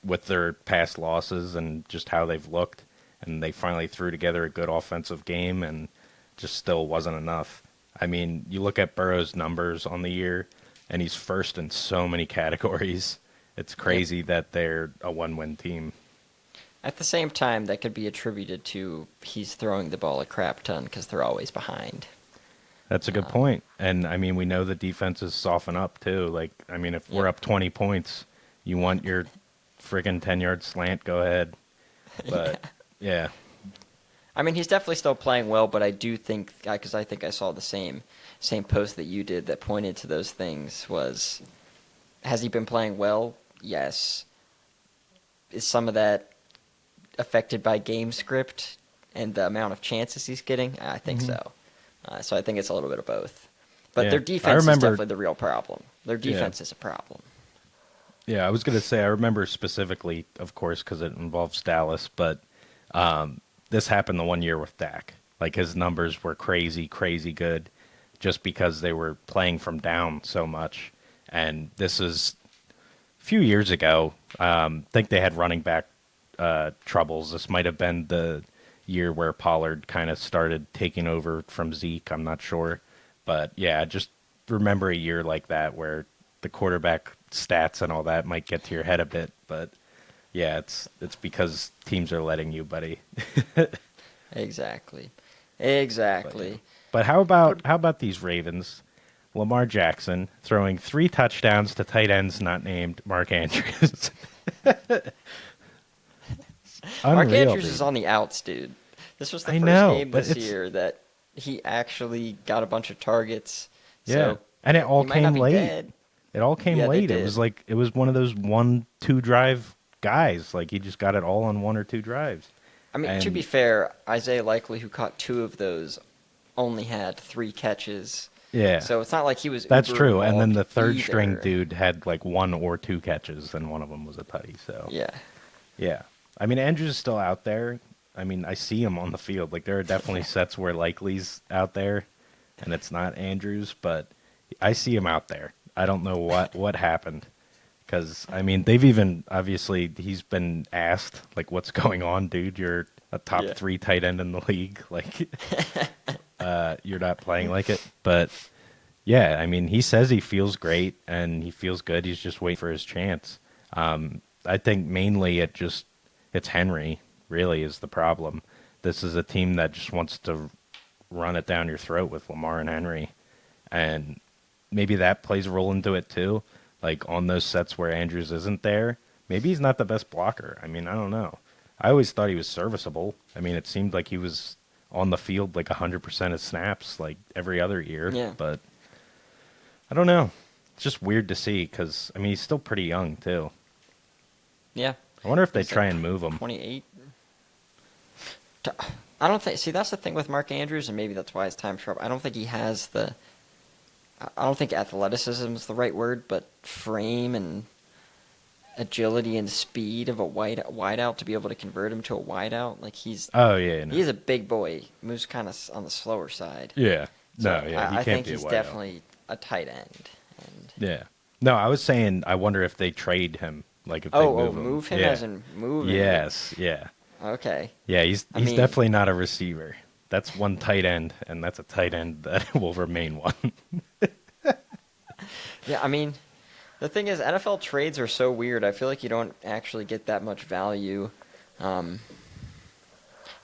with their past losses and just how they've looked, and they finally threw together a good offensive game and just still wasn't enough. I mean, you look at Burrow's numbers on the year, and he's first in so many categories. It's Yep. crazy that they're a one-win team. At the same time, that could be attributed to he's throwing the ball a crap ton because they're always behind. That's a good Um, point. And I mean, we know the defenses soften up too. Like, I mean, if we're yep. up 20 points, you want your friggin' 10-yard slant, go ahead. But yeah, I mean, he's definitely still playing well, but I do think, because I think I saw the same post that you did that pointed to those things, was, has he been playing well? Yes. Is some of that affected by game script and the amount of chances he's getting? I think Mhm. so. So I think it's a little bit of both. But Yeah. their I defense is remember. definitely the real problem. Their Yeah, defense is a problem. yeah. I was gonna say I remember specifically, of course, because it involves Dallas. But this happened the one year with Dak. Like his numbers were crazy, crazy good, just because they were playing from down so much. And this is a few years ago. I think they had running back troubles. This might have been the year where Pollard kind of started taking over from Zeke. I'm not sure. But yeah, just remember a year like that where the quarterback stats and all that might get to your head a bit. But yeah, it's because teams are letting you, buddy. Exactly. But yeah. Exactly. But how about these Ravens? Lamar Jackson throwing 3 touchdowns to tight ends not named Mark Andrews. Mark Unreal, Andrews is dude. on the outs, dude. This was the I first know, game but this it's year that he actually got a bunch of targets. yeah, So and it all he might not came be late. dead. It all came Yeah, they late. It was did. like it was one of those 1-2 drive guys. Like he just got it all on 1 or 2 drives. I mean, to be And fair, Isaiah Likely, who caught two of those, only had three catches. yeah, So it's not like he was that's uber true. And then involved the third string either. dude had like 1 or 2 catches, and one of them was a tutty. So Yeah. yeah, I mean Andrews is still out there. I mean I see him on the field. Like there are definitely sets where Likely's out there, and it's not Andrews, but I see him out there. I don't know what happened. Because, I mean, they've even, obviously, he's been asked, like, what's going on, dude? You're a top Yeah. 3 tight end in the league. Like, you're not playing like it. But, yeah, I mean, he says he feels great and he feels good. He's just waiting for his chance. I think mainly it's Henry, really, is the problem. this is a team that just wants to run it down your throat with Lamar and Henry. And maybe that plays a role into it too. Like on those sets where Andrews isn't there, maybe he's not the best blocker. I mean, I don't know. I always thought he was serviceable. I mean, it seemed like he was on the field like 100% of snaps like every other year. Yeah. But I don't know. It's just weird to see because, I mean, he's still pretty young too. Yeah. I wonder if they He's try like and move him. 28. I don't think. See, that's the thing with Mark Andrews, and maybe that's why his time's up. I don't think he has the. I don't think athleticism is the right word, but frame and agility and speed of a wideout to be able to convert him to a wideout. Like he's. Oh, yeah. No. He's a big boy. Moves kind of on the slower side. Yeah. So No, yeah. He I can't think be a he's wideout. definitely a tight end. And Yeah. No, I was saying I wonder if they trade him. Like if they move him. move him Yeah. as in move him. Yes, yeah. Okay. Yeah, he's I mean- definitely not a receiver. That's one tight end, and that's a tight end that will remain one. Yeah, I mean, the thing is, NFL trades are so weird. I feel like you don't actually get that much value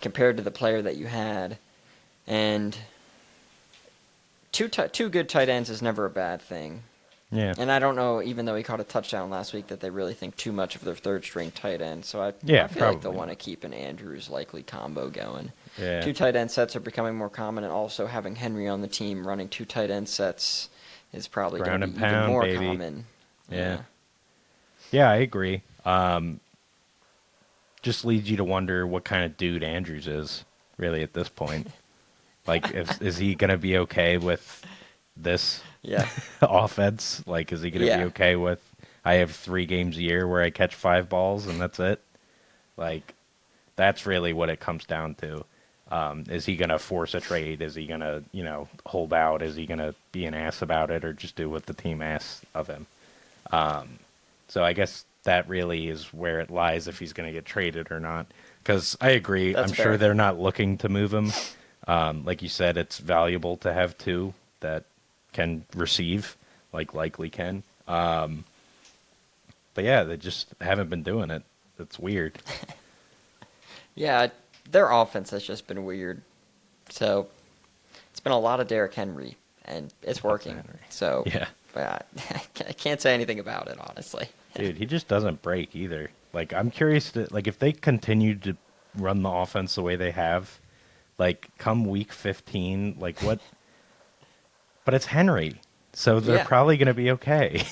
compared to the player that you had. And two good tight ends is never a bad thing. Yeah. And I don't know, even though he caught a touchdown last week, that they really think too much of their third-string tight end. So I feel like they'll probably. want to keep an Andrews likely combo going. Yeah. Two tight end sets are becoming more common, and also having Henry on the team running two tight end sets is probably going Ground to and be even pound, more baby. common. Yeah. Yeah, I agree. Just leads you to wonder what kind of dude Andrews is, really, at this point. Like, is he going to be okay with this Yeah. offense? Like, is he going to be Yeah. okay with, I have 3 games a year where I catch 5 balls and that's it? Like, that's really what it comes down to. Is he going to force a trade? Is he going to, hold out? Is he going to be an ass about it or just do what the team asks of him? So I guess that really is where it lies if he's going to get traded or not. Because I agree. That's I'm fair. sure they're not looking to move him. Like you said, it's valuable to have 2 that can receive, like likely can. But yeah, they just haven't been doing it. It's weird. Yeah, their offense has just been weird. So it's been a lot of Derrick Henry, and it's working. Henry. So Yeah. but I can't say anything about it, honestly. Dude, he just doesn't break either. Like, I'm curious to, like, if they continue to run the offense the way they have, like, come week 15, like, what? But it's Henry, so they're Yeah. probably going to be okay.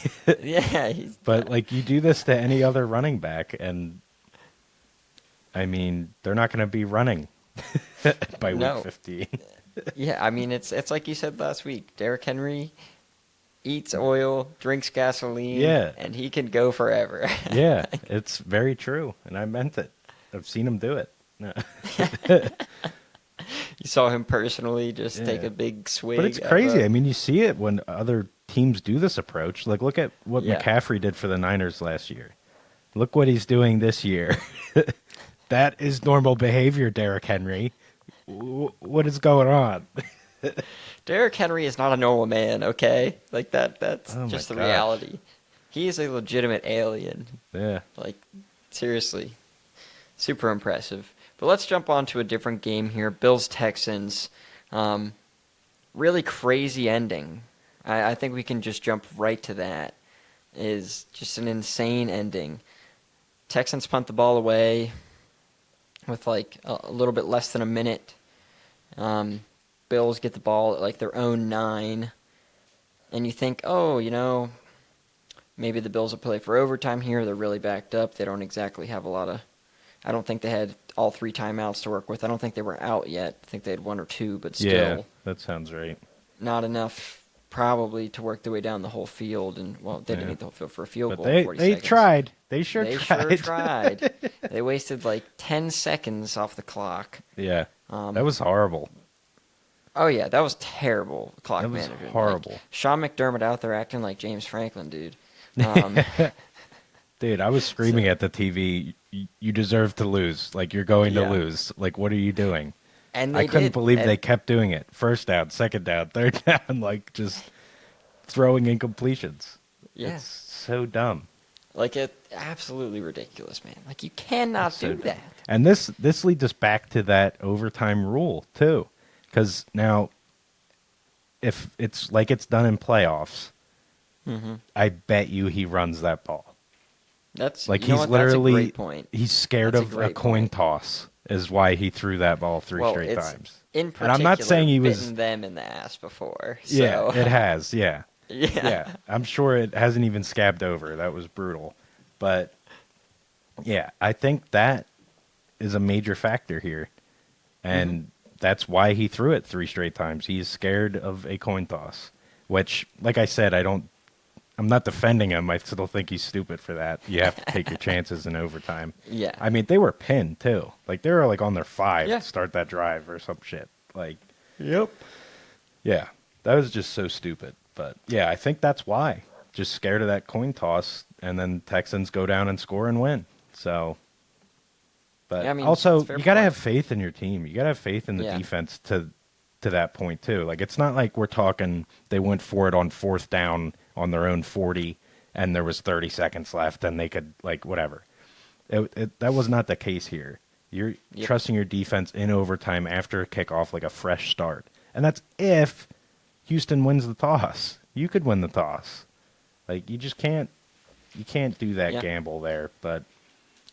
Yeah, But, like, you do this to any other running back, and, I mean, they're not going to be running by No. week 15. yeah. I mean, it's like you said last week. Derrick Henry eats oil, drinks gasoline, Yeah. and he can go forever. Yeah, it's very true, and I meant it. I've seen him do it. No. You saw him personally just take Yeah. a big swig. But it's of crazy. a- I mean, you see it when other teams do this approach. Like, look at what Yeah. McCaffrey did for the Niners last year. Look what he's doing this year. That is normal behavior, Derrick Henry. What is going on? Derrick Henry is not a normal man, okay? Like that's Oh my just the gosh. reality. He is a legitimate alien. Yeah. Like, seriously. Super impressive. But let's jump on to a different game here. Bills-Texans. Really crazy ending. I think we can just jump right to that. Is just an insane ending. Texans punt the ball away with like a little bit less than a minute. Bills get the ball at like their own 9. And you think, oh, maybe the Bills will play for overtime here. They're really backed up. They don't exactly have a lot of... I don't think they had all 3 timeouts to work with. I don't think they were out yet. I think they had 1 or 2, but still Yeah, that sounds right. not enough probably to work their way down the whole field. And, well, they didn't Yeah. need the whole field for a field But goal in 40 they seconds. tried. They sure They tried. sure tried. They wasted like 10 seconds off the clock. Yeah. Um, That was horrible. Oh, yeah, that was terrible clock That was management. horrible. Like, Sean McDermott out there acting like James Franklin, dude. Dude, I was screaming at the TV, you deserve to lose. Like, you're going to Yeah. lose. Like, what are you doing? And they I couldn't did. believe And- they kept doing it. First down, second down, third down, like, just throwing incompletions. Yeah. It's so dumb. Like, it absolutely ridiculous, man. Like, you cannot So do dumb. that. And this leads us back to that overtime rule too, because now if it's like it's done in playoffs, Hmm. I bet you he runs that ball. Like You know he's what? That's a literally great point. he's scared That's a of a great coin point. toss is why he threw that ball three Well, straight it's times. in And I'm not particular saying he was bitten them in the ass before. yeah, So, it has, yeah. yeah. Yeah. I'm sure it hasn't even scabbed over. That was brutal. But yeah, I think that is a major factor here. Hmm. And that's why he threw it three straight times. He's scared of a coin toss, which like I said, I'm not defending him. I still think he's stupid for that. You have to take your chances in overtime. Yeah. I mean, they were pinned too. Like they were like on their 5 Yeah. to start that drive or some shit. Like, Yep. yeah, that was just so stupid. But yeah, I think that's why. Just scared of that coin toss, and then Texans go down and score and win. So, but Yeah, I mean, it's a also fair you got to point. have faith in your team. You got to have faith in the Yeah. defense to that point too. Like it's not like we're talking they went for it on fourth down on their own 40 and there was 30 seconds left and they could like whatever. That was not the case here. You're Yep. trusting your defense in overtime after a kickoff like a fresh start. And that's if Houston wins the toss. You could win the toss. Like you can't do that Yeah. gamble there, but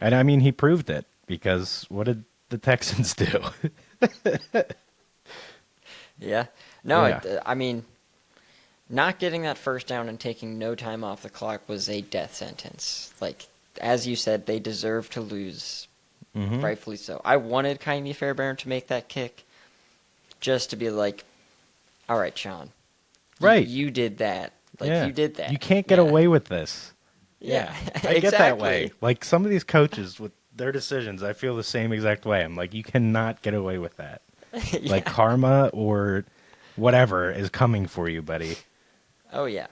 and I mean he proved it because what did the Texans do? Yeah. No, Yeah. I mean, not getting that first down and taking no time off the clock was a death sentence. Like, as you said, they deserve to lose, Mhm. rightfully so. I wanted Kynie Fairbairn to make that kick just to be like, all right, Sean, Right. you did that. Like, Yeah. you did that. You can't get Yeah. away with this. Yeah, Yeah. I get that way. exactly. Like some of these coaches with their decisions, I feel the same exact way. I'm like, you cannot get away with that. Like Yeah. karma or whatever is coming for you, buddy. Oh, yeah.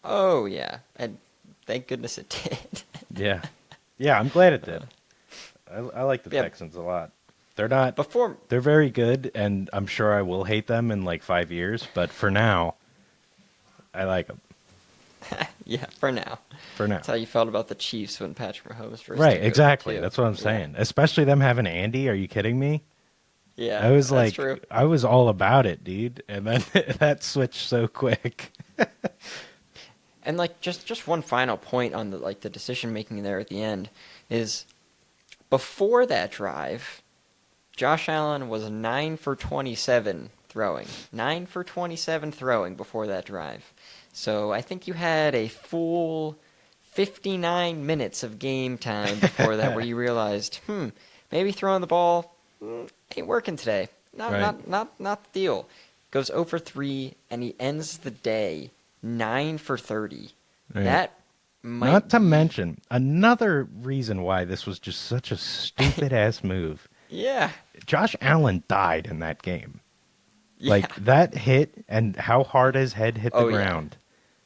Oh, yeah. And thank goodness it did. Yeah. Yeah, I'm glad it did. I like the Yeah. Texans a lot. They're not Before, they're very good and I'm sure I will hate them in like 5 years, but for now I like them. yeah, for now. For now. That's how you felt about the Chiefs when Patrick Mahomes first Right, took over, exactly. too. That's what I'm Yeah. saying. Especially them having Andy. Are you kidding me? Yeah, I was that's like, true. I was all about it, dude. And then that switched so quick. And like just one final point on the decision making there at the end is before that drive, Josh Allen was 9 for 27 throwing. 9 for 27 throwing before that drive. So I think you had a full 59 minutes of game time before that where you realized, maybe throwing the ball ain't working today. Not Right. not not not the deal. Goes 0 for 3 and he ends the day 9 for 30. Right. That might Not to be, mention, another reason why this was just such a stupid ass move. yeah. Josh Allen died in that game. Yeah. Like that hit and how hard his head hit the Oh, yeah. ground.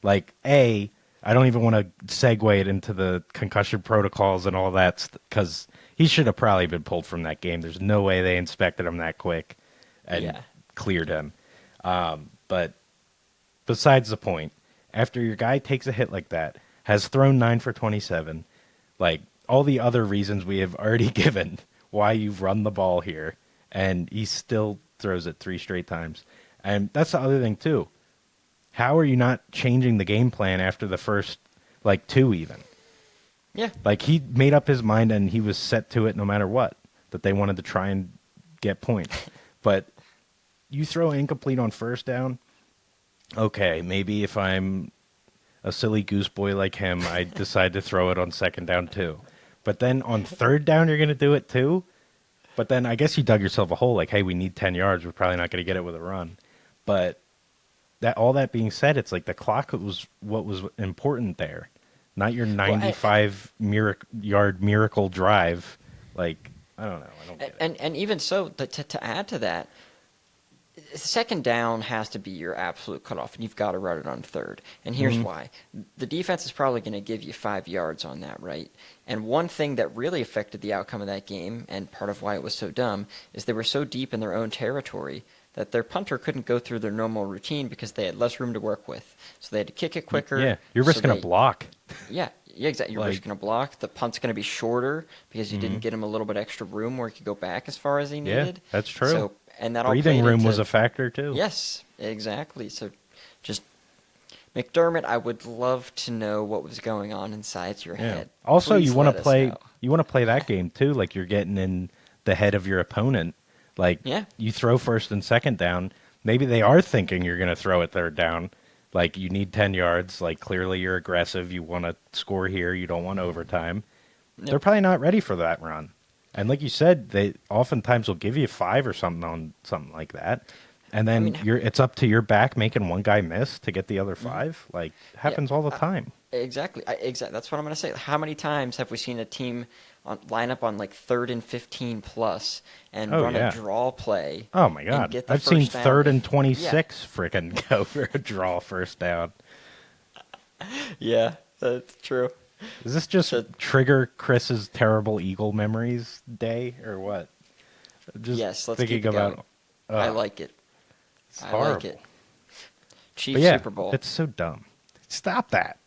Like I don't even want to segue it into the concussion protocols and all that because he should have probably been pulled from that game. There's no way they inspected him that quick and Yeah. cleared him. But besides the point, after your guy takes a hit like that, has thrown 9 for 27, like all the other reasons we have already given why you've run the ball here, and he still throws it 3 straight times. And that's the other thing too. How are you not changing the game plan after the first like 2 even? Yeah. Like he made up his mind and he was set to it no matter what, that they wanted to try and get points. But you throw incomplete on first down, okay, maybe if I'm a silly goose boy like him, I decide to throw it on second down too. But then on third down, you're going to do it too? But then I guess you dug yourself a hole like, hey, we need 10 yards. We're probably not going to get it with a run. But that all that being said, it's like the clock was what was important there, not your 95-yard miracle drive. Like, I don't know. I don't get it. And even so, to add to that, second down has to be your absolute cutoff, and you've got to run it on third. And here's why. The defense is probably going to give you 5 yards on that, right? And one thing that really affected the outcome of that game, and part of why it was so dumb, is they were so deep in their own territory that their punter couldn't go through their normal routine because they had less room to work with. So they had to kick it quicker. Yeah, you're so risking a they- block. Yeah, Yeah, exactly. You're Like, risking a block. The punt's going to be shorter because you didn't mhm. get him a little bit extra room where he could go back as far as he Yeah, needed. that's true. So, and that all Breathing played room was into, a factor too. yes, exactly. So, just McDermott, I would love to know what was going on inside your Yeah. head. Also, Please let us know. you want to play that game too, like you're getting in the head of your opponent. Like Yeah. you throw first and second down, maybe they are thinking you're going to throw it third down. Like you need 10 yards, like clearly you're aggressive, you want to score here, you don't want overtime. They're Yep. probably not ready for that run. And like you said, they oftentimes will give you 5 or something on something like that. And I then mean, it's up to your back making one guy miss to get the other mhm. 5. Like Yeah. happens all the time. Exactly. That's what I'm going to say. How many times have we seen a team line up on like 3rd and 15 plus and Oh run a yeah. draw play Oh my and God! get the I've seen first down? third and Yeah, 26 frickin' go for a draw first down. yeah, that's true. Is this just So trigger Chris's terrible Eagle memories day or what? Just yes, let's keep thinking it going. about, I uh, like it. it's I like it. horrible. But Chiefs yeah, Super Bowl. it's so dumb. Stop that.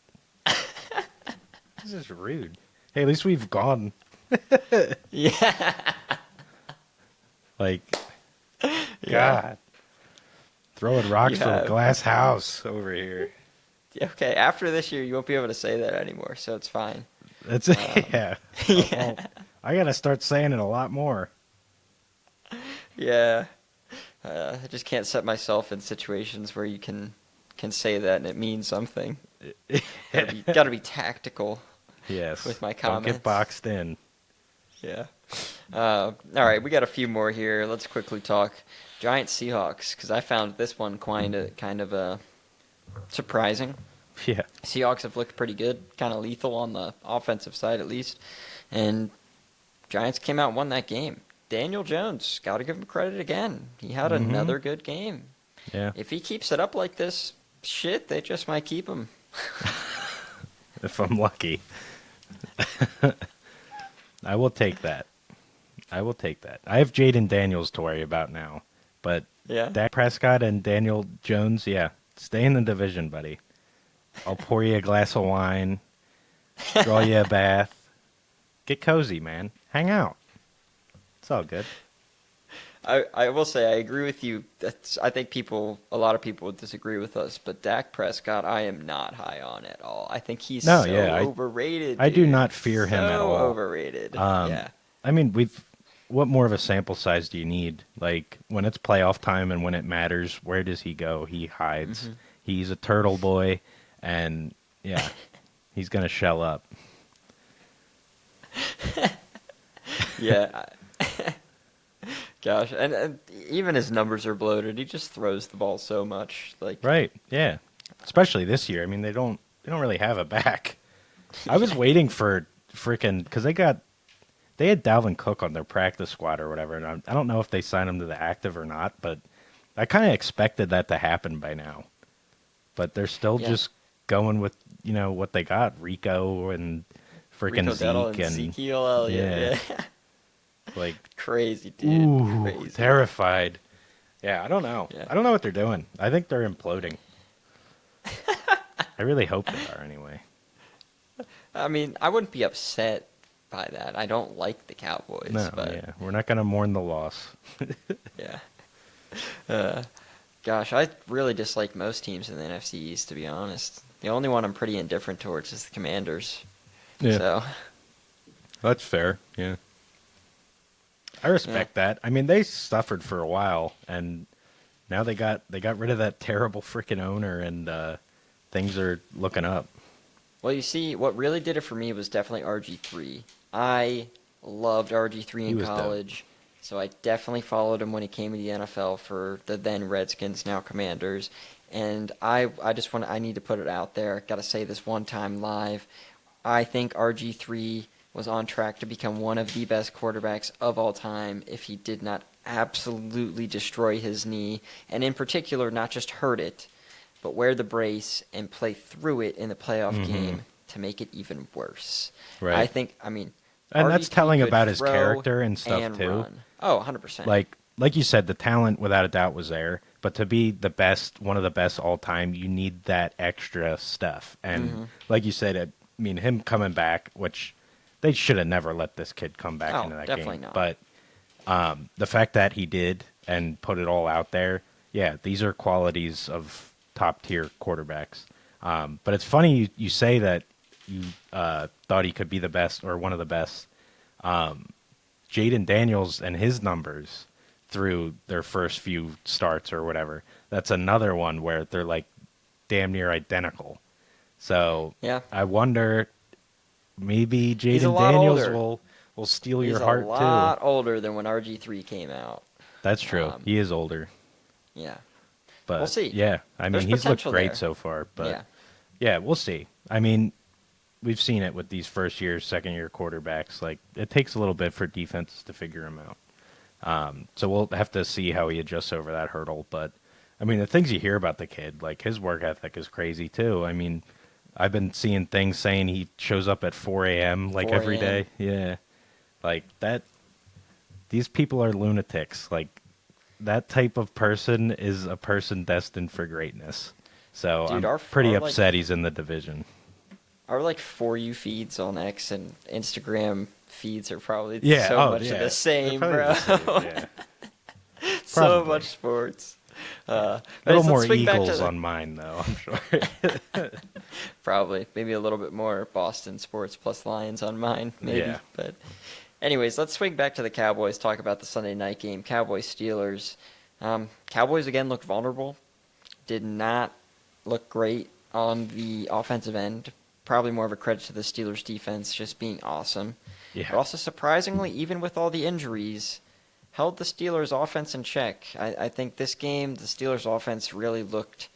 This is rude. Hey, at least we've gone. Yeah, Like, yeah. God, throwing You rocks from a have. glass house over here. Yeah, okay, after this year, you won't be able to say that anymore, so it's fine. That's Um, yeah. yeah, Well, I gotta start saying it a lot more. yeah. I just can't set myself in situations where you can say that and it means something. Gotta be tactical Yes. with my Don't get comments. boxed in. Yeah. All right, we got a few more here. Let's quickly talk Giants Seahawks because I found this one kind of surprising. Yeah. Seahawks have looked pretty good, kind of lethal on the offensive side at least, and Giants came out and won that game. Daniel Jones, got to give him credit again. He had Mm-hmm. another good game. Yeah. If he keeps it up like this, shit, they just might keep him. If I'm lucky. I will take that. I will take that. I have Jaden Daniels to worry about now. But Yeah. Dak Prescott and Daniel Jones, yeah. Stay in the division, buddy. I'll pour you a glass of wine, draw you a bath. Get cozy, man. Hang out. It's all good. I will say I agree with you. I think a lot of people would disagree with us, but Dak Prescott, I am not high on at all. I think he's No, so yeah, overrated, I do dude. not fear him at So all. overrated. Um, Yeah. I mean, what more of a sample size do you need? Like when it's playoff time and when it matters, where does he go? He hides. Hmm. He's a turtle boy, and yeah, he's gonna shell up. Yeah. Gosh, and even his numbers are bloated. He just throws the ball so much. Like, Right? Yeah. Especially this year. I mean, they don't really have a back. I was waiting for freaking because they had Dalvin Cook on their practice squad or whatever, and I don't know if they signed him to the active or not, but I kind of expected that to happen by now. But they're still yeah, just going with what they got, Rico and freaking Rico Dowdle Zeke and and Ezekiel Elliott. yeah, Yeah, like crazy dude, ooh, crazy. terrified. Yeah, I don't know. Yeah. I don't know what they're doing. I think they're imploding. I really hope they are anyway. I mean, I wouldn't be upset by that. I don't like the Cowboys, No, but yeah, we're not gonna mourn the loss. yeah. Uh, Gosh, I really dislike most teams in the NFC East, to be honest. The only one I'm pretty indifferent towards is the Commanders. Yeah, So, that's fair. Yeah, I yeah. respect that. I mean, they suffered for a while, and now they got rid of that terrible freaking owner, and things are looking up. Well, you see, what really did it for me was definitely RG3. I loved RG3 He in was dope. college, so I definitely followed him when he came to the NFL for the then Redskins, now Commanders. And I need to put it out there. Got to say this one time live. I think RG3 was on track to become one of the best quarterbacks of all time if he did not absolutely destroy his knee, and in particular, not just hurt it, but wear the brace and play through it in the playoff Hmm. game to make it even worse. Right, I mean, and that's RG3 telling could about his throw character and stuff and too. run. Oh, 100%. Like you said, the talent without a doubt was there, but to be one of the best all time, you need that extra stuff. And Hmm. like you said, mean, him coming back, which they should have never let this kid come back Oh, into that definitely game. not. But the fact that he did and put it all out there, yeah, these are qualities of top tier quarterbacks. But it's funny you say that you thought he could be the best or one of the best. Jaden Daniels and his numbers through their first few starts or whatever, that's another one where they're like damn near identical. So Yeah. I wonder, maybe He's a Jaden lot Daniels older. will steal He's your a heart too. lot older than when RG3 came out. That's true. Um, He is older, yeah. We'll but see. yeah, I There's mean he's looked potential great there. so far. But Yeah. yeah, we'll see. I mean, we've seen it with these first year, second year quarterbacks. Like it takes a little bit for defenses to figure him out. So we'll have to see how he adjusts over that hurdle. But I mean, the things you hear about the kid, like his work ethic is crazy too. I mean, I've been seeing things saying he shows up at 4 a.m. like 4 every a.m. day. Yeah, like that. These people are lunatics. Like that type of person is a person destined for greatness. So Dude, I'm pretty like upset he's in the division. our like For You feeds on X and Instagram feeds are probably Yeah. so Oh, much yeah. of the They're same, probably bro. the same. Yeah. So Probably. much sports. Yeah. A But little let's more swing back to Eagles the on mine though. I'm sure. probably maybe a little bit more Boston sports plus Lions on mine, maybe. Yeah. But anyways, let's swing back to the Cowboys. Talk about the Sunday night game, Cowboys Steelers. Cowboys again looked vulnerable. Did not look great on the offensive end. Probably more of a credit to the Steelers defense just being awesome. Yeah. But also surprisingly, even with all the injuries, held the Steelers offense in check. I think this game, the Steelers offense really looked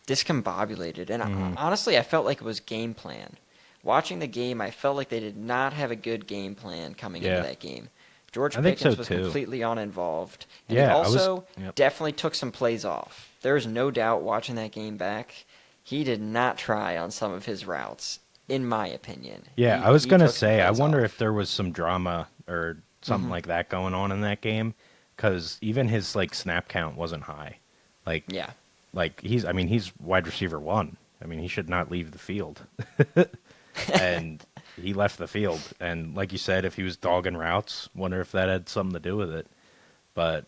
discombobulated. And honestly, I felt like it was game plan. Watching the game, I felt like they did not have a good game plan coming into Yeah. that game. George I think so Pickens was too. completely uninvolved. And he Yeah. I was. also Yep. definitely took some plays off. There is no doubt watching that game back, he did not try on some of his routes, in my opinion. Yeah. I was He gonna took some say. I plays wonder off. if there was some drama or something Mhm. like that going on in that game, because even his like snap count wasn't high. Like. Yeah. Like he's. I mean, he's wide receiver one. I mean, he should not leave the field. And he left the field. And like you said, if he was dogging routes, wonder if that had something to do with it. But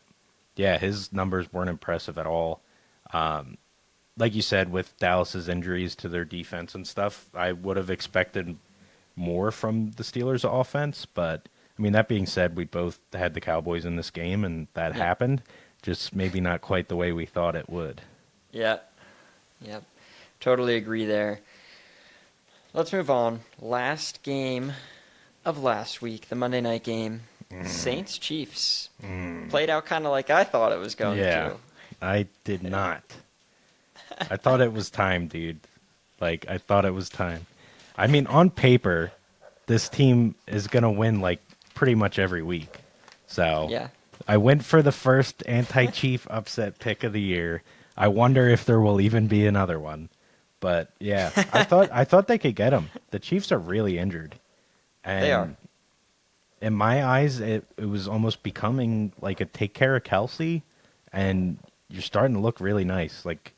yeah, his numbers weren't impressive at all. Like you said, with Dallas's injuries to their defense and stuff, I would have expected more from the Steelers' offense. But I mean, that being said, we both had the Cowboys in this game, and that Yeah. happened. Just maybe not quite the way we thought it would. Yeah. Yep. Totally agree there. Let's move on. Last game of last week, the Monday night game. Saints Chiefs. Played out kind of like I thought it was going Yeah, to. I did not. I thought it was time, dude. Like, I thought it was time. I mean, on paper, this team is going to win, like, pretty much every week. So, Yeah. I went for the first anti-Chief upset pick of the year. I wonder if there will even be another one. But, yeah, I thought they could get them. The Chiefs are really injured. And They are. in my eyes, it was almost becoming like a take care of Kelsey, and you're starting to look really nice. Like,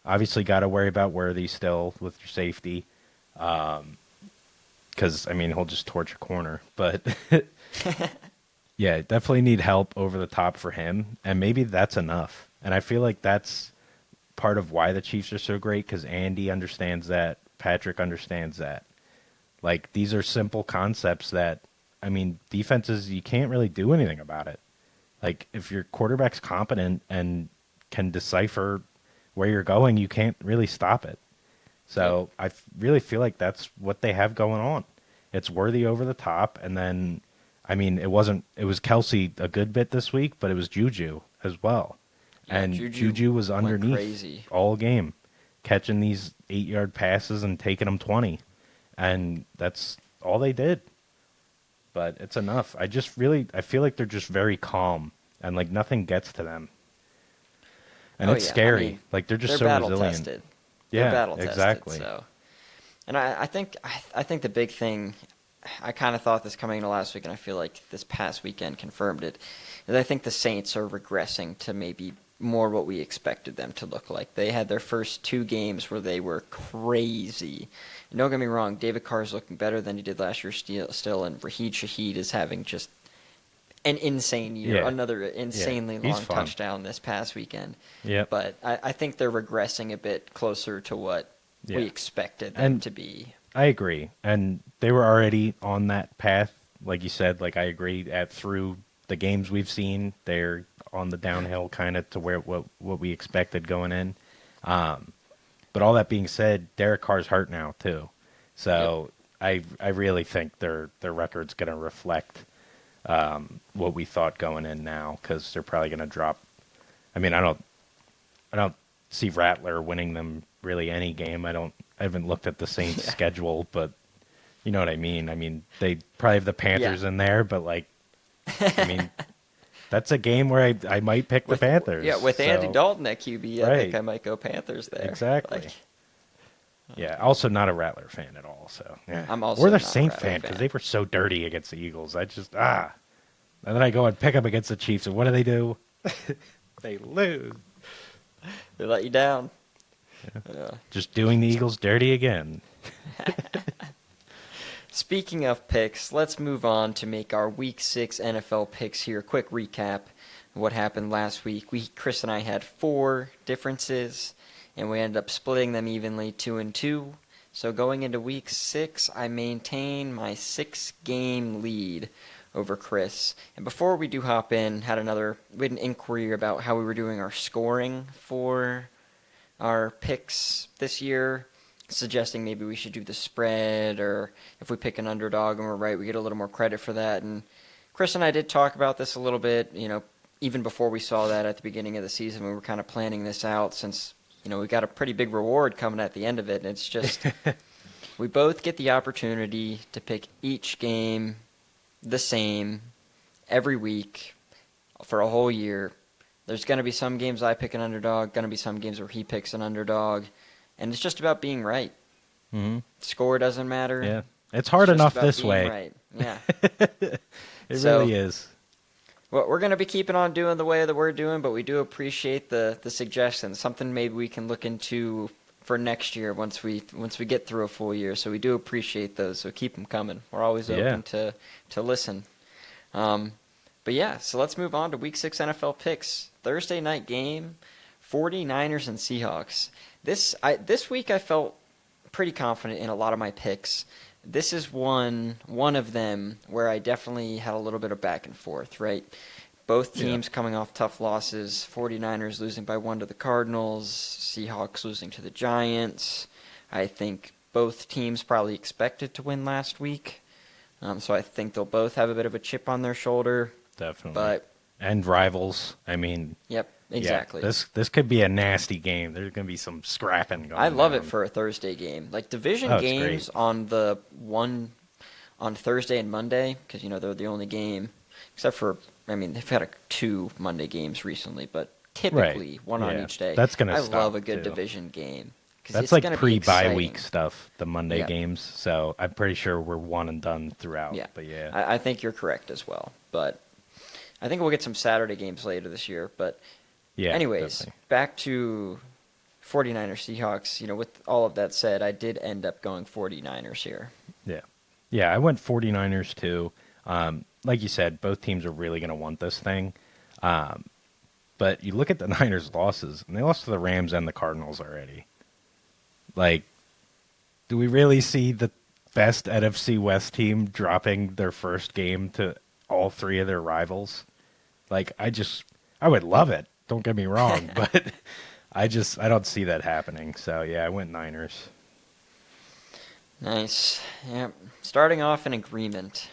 obviously, got to worry about Worthy still with your safety, because I mean he'll just torch a corner. But yeah, definitely need help over the top for him, and maybe that's enough. And I feel like that's part of why the Chiefs are so great, because Andy understands that, Patrick understands that. Like, these are simple concepts that, I mean, defenses, you can't really do anything about it. Like, if your quarterback's competent and can decipher where you're going, you can't really stop it. So really feel like that's what they have going on. It's Worthy over the top, and then, I mean, it was Kelsey a good bit this week, but it was Juju as well. Yeah, And Juju Juju was went underneath crazy. all game, catching these 8-yard passes and taking them 20. And that's all they did. But it's enough. I feel like they're just very calm, and like nothing gets to them. And Oh, it's yeah. I scary. mean, Like, they're just they're so battle resilient. tested. Yeah, They're battle exactly. tested. So, and I think the big thing, I kind of thought this coming into last week, and I feel like this past weekend confirmed it. Is I think the Saints are regressing to maybe more what we expected them to look like. They had their first two games where they were crazy. And don't get me wrong, David Carr is looking better than he did last year still, and Raheed Shaheed is having just an insane year, Yeah. another Yeah. insanely He's long fun. touchdown this past weekend. Yep. But I think they're regressing a bit closer to what Yeah. we expected them And to be. I agree. And they were already on that path. Like you said, like I agree at through the games we've seen, they're on the downhill kind of to where what we expected going in. But all that being said, Derek Carr's hurt now too. So I really think their record's going to reflect what we thought going in now, because they're probably going to drop. I mean, I don't see Rattler winning them really any game. I haven't looked at the Saints' schedule, but you know what I mean. I mean, they probably have the Panthers in there, but like, I mean, that's a game where I might pick the Panthers. Yeah, with Andy so- Dalton at QB, I think Right. I might go Panthers there. Exactly. Like, Yeah, also not a Rattler fan at all. So yeah. I'm also or they're not a Saint Rattler fan because fan. they were so dirty against the Eagles. I just And then I go and pick them against the Chiefs, and what do? They lose. They let you down. Yeah. Just doing the Eagles dirty again. Speaking of picks, let's move on to make our Week 6 NFL picks here. Quick recap of what happened last week. Chris and I had 4 differences, and we ended up splitting them evenly 2 and 2. So going into Week 6, I maintain my 6-game lead over Chris. And before we do hop in, we had an inquiry about how we were doing our scoring for our picks this year, suggesting maybe we should do the spread, or if we pick an underdog and we're right, we get a little more credit for that. And Chris and I did talk about this a little bit, even before we saw that at the beginning of the season. We were kind of planning this out since, we got a pretty big reward coming at the end of it. And it's just, we both get the opportunity to pick each game the same every week for a whole year. There's going to be some games I pick an underdog, going to be some games where he picks an underdog. And it's just about being right. Mm-hmm. Score doesn't matter. Yeah, it's hard It's just enough about this being way. Right. Yeah. It So- really is. Well, we're going to be keeping on doing the way that we're doing, but we do appreciate the suggestions. Something maybe we can look into for next year once we get through a full year. So we do appreciate those. So keep them coming. We're always open to listen. But yeah, so let's move on to Week 6 NFL picks. Thursday night game, 49ers and Seahawks. This week I felt pretty confident in a lot of my picks. This is one of them where I definitely had a little bit of back and forth, right? Both teams coming off tough losses. 49ers losing by 1 to the Cardinals, Seahawks losing to the Giants. I think both teams probably expected to win last week. So I think they'll both have a bit of a chip on their shoulder. Definitely. And rivals. I mean, Yep, exactly. Yeah, this could be a nasty game. There's going to be some scrapping going on. I love it for a Thursday game. Like division games on Thursday and Monday, because they're the only game, except for they've had 2 Monday games recently, but typically one on each day. That's gonna I stop, love a good too. division game. 'Cause That's it's like gonna be pre-bye week exciting. stuff, the Monday Yeah. games. So I'm pretty sure we're one and done throughout. Yeah, But yeah. I think you're correct as well. But I think we'll get some Saturday games later this year. But Yeah. anyways, definitely. back to 49ers Seahawks. With all of that said, I did end up going 49ers here. Yeah. Yeah, I went 49ers too. Like you said, both teams are really going to want this thing. But you look at the Niners' losses, and they lost to the Rams and the Cardinals already. Like, do we really see the best NFC West team dropping their first game to all 3 of their rivals? Like, I would love it. Don't get me wrong, but I don't see that happening. So yeah, I went Niners. Nice. Yep. Starting off in agreement.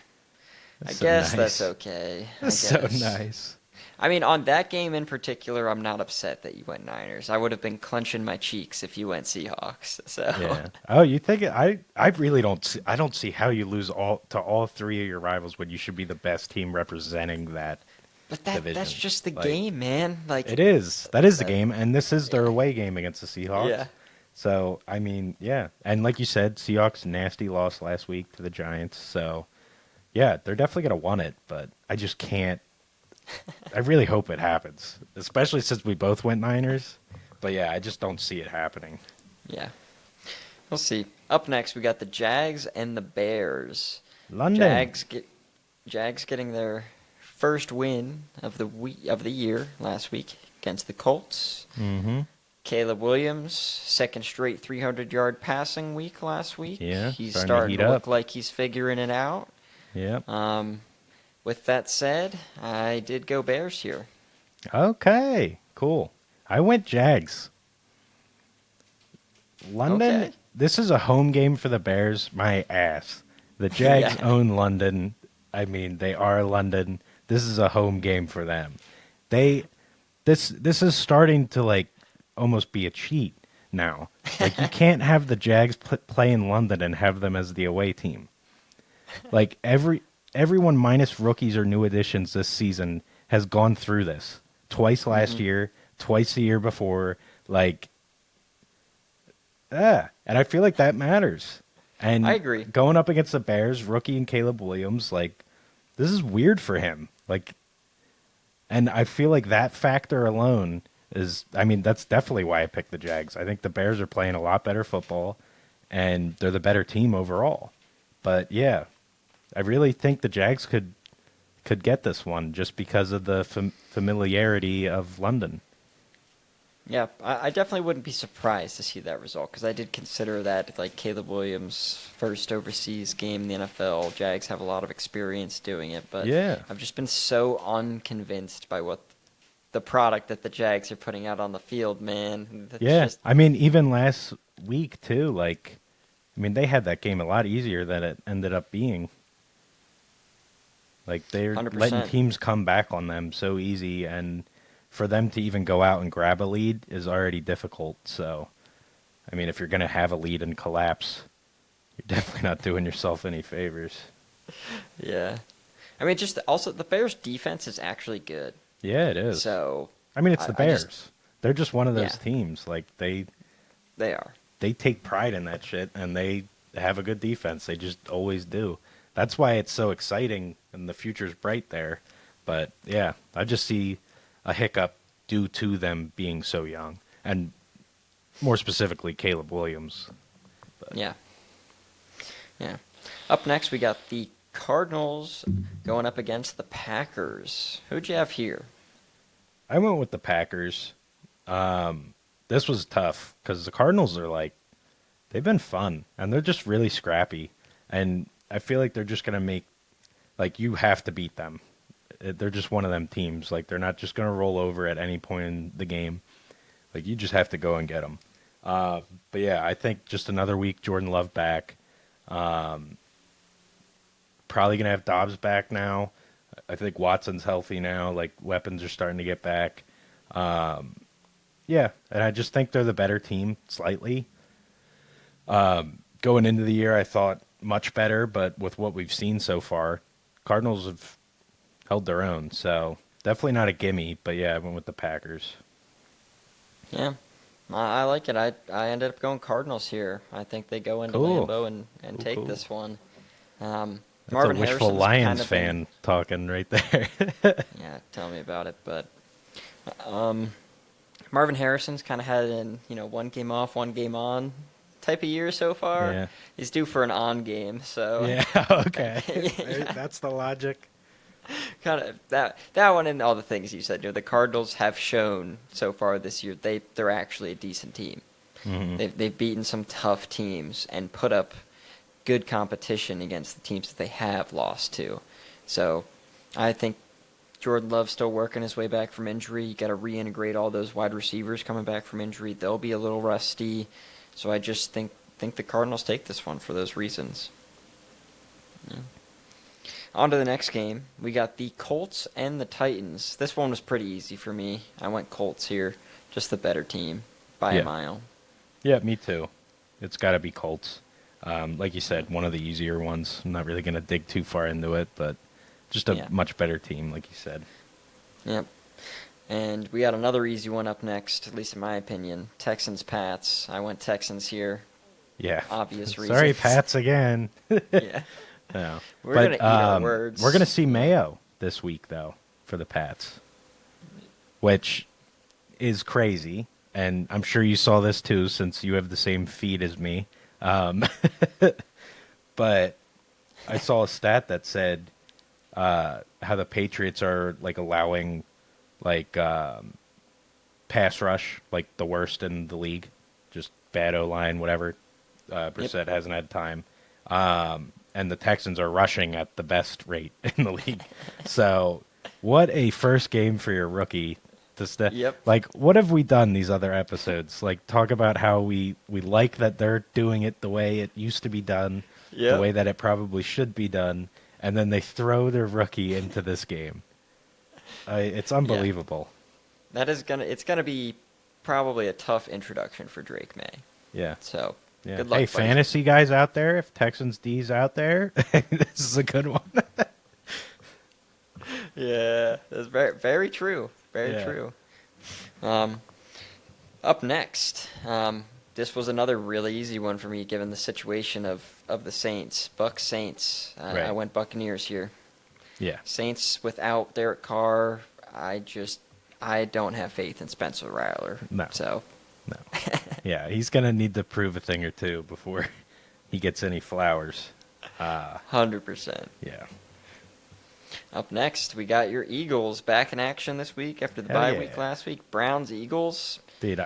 That's I so guess nice. that's okay. That's so nice. I mean, on that game in particular, I'm not upset that you went Niners. I would have been clenching my cheeks if you went Seahawks. So Yeah. Oh, you think I really don't see, I don't see how you lose all 3 of your rivals when you should be the best team representing that. But division. that's just the Like, game, man. Like It is. That is the game, and this is their away game against the Seahawks. Yeah. So, I mean, yeah. And like you said, Seahawks nasty loss last week to the Giants. So, yeah, they're definitely going to want it, but I just can't I really hope it happens, especially since we both went Niners. But yeah, I just don't see it happening. Yeah, we'll see. Up next, we got the Jags and the Bears. London. Jags get Jags getting their first win of the year last week against the Colts. Mm-hmm. Caleb Williams, second straight 300-yard passing week last week. Yeah, He's starting to starting heat to look up. like he's figuring it out. Yep. With that said, I did go Bears here. Okay, cool. I went Jags. London, Okay. this is a home game for the Bears. My ass. The Jags Yeah. own London. I mean, they are London. This is a home game for them. They this is starting to like almost be a cheat now. Like you can't have the Jags play in London and have them as the away team. Like everyone minus rookies or new additions this season has gone through this twice last Hmm. year, twice the year before. Like, and I feel like that matters. And I agree. going up against the Bears, rookie and Caleb Williams, like this is weird for him. Like, and I feel like that factor alone is, I mean, that's definitely why I picked the Jags. I think the Bears are playing a lot better football, and they're the better team overall. But yeah, I really think the Jags could get this one just because of the familiarity of London. Yeah, I definitely wouldn't be surprised to see that result because I did consider that like Caleb Williams' first overseas game in the NFL. Jags have a lot of experience doing it, but Yeah. I've just been so unconvinced by what the product that the Jags are putting out on the field, man. That's Yeah. just I mean, even last week too, like I mean, they had that game a lot easier than it ended up being. Like they're letting 100%. teams come back on them so easy, and for them to even go out and grab a lead is already difficult. So, I mean, if you're going to have a lead and collapse, you're definitely not doing yourself any favors. Yeah. I mean, just also the Bears' defense is actually good. Yeah, it is. So I mean, it's the I Bears. just They're just one of those yeah, teams. Like they are. they take pride in that shit, and they have a good defense. They just always do. That's why it's so exciting, and the future's bright there. But yeah, I just see a hiccup due to them being so young, and more specifically, Caleb Williams. But Yeah. Yeah. Up next, we got the Cardinals going up against the Packers. Who'd you have here? I went with the Packers. This was tough because the Cardinals are like they've been fun, and they're just really scrappy, and I feel like they're just gonna make like you have to beat them. They're just one of them teams. Like they're not just gonna roll over at any point in the game. Like you just have to go and get them. But yeah, I think just another week, Jordan Love back. Probably gonna have Dobbs back now. I think Watson's healthy now. Like weapons are starting to get back. Yeah, and I just think they're the better team slightly. Going into the year, I thought much better, but with what we've seen so far, Cardinals have held their own. So definitely not a gimme. But yeah, I went with the Packers. Yeah. I like it. I ended up going Cardinals here. I think they go into Cool. Lambeau and Cool, take cool. this one. That's Marvin a wishful Harrison's Lions kind of been, fan talking right there. yeah, tell me about it. But Marvin Harrison's kind of had an one game off, one game on type of year so far. Yeah. He's due for an on game, so Yeah, okay. Yeah. That's the logic. kind of that one and all the things you said. The Cardinals have shown so far this year they're actually a decent team. Hmm. They've beaten some tough teams and put up good competition against the teams that they have lost to. So I think Jordan Love's still working his way back from injury. You got to reintegrate all those wide receivers coming back from injury. They'll be a little rusty. So I just think the Cardinals take this one for those reasons. Yeah. On to the next game. We got the Colts and the Titans. This one was pretty easy for me. I went Colts here. Just the better team by Yeah. a mile. Yeah, me too. It's got to be Colts. Like you said, one of the easier ones. I'm not really going to dig too far into it, but just a Yeah. much better team, like you said. Yep. And we got another easy one up next, at least in my opinion. Texans-Pats. I went Texans here. Yeah. Obvious reasons. Sorry, Pats again. Yeah. No. We're But, gonna eat our words. We're going to see Mayo this week, though, for the Pats, which is crazy. And I'm sure you saw this too, since you have the same feed as me. Um, but I saw a stat that said how the Patriots are like allowing like pass rush, like the worst in the league, just bad O line, whatever. Yep. Brissett hasn't had time, and the Texans are rushing at the best rate in the league. So, what a first game for your rookie! Yep. Like, what have we done these other episodes? Like, talk about how we like that they're doing it the way it used to be done, the Yep. way that it probably should be done, and then they throw their rookie into this game. It's Yeah. unbelievable. It's gonna be probably a tough introduction for Drake May. Yeah. So Yeah. good Hey, luck, buddy. fantasy guys out there, if Texans D's out there, this is a good one. Yeah, that's very very true. Very Yeah. true. Um, Up next, this was another really easy one for me given the situation of the Saints, Bucks Saints. Right. I went Buccaneers here. Yeah. Saints without Derek Carr, I don't have faith in Spencer Rattler. No. So No. Yeah, he's gonna need to prove a thing or two before he gets any flowers. 100%. Yeah. Up next, we got your Eagles back in action this week after the Hell bye yeah. week last week. Browns Eagles. Dude,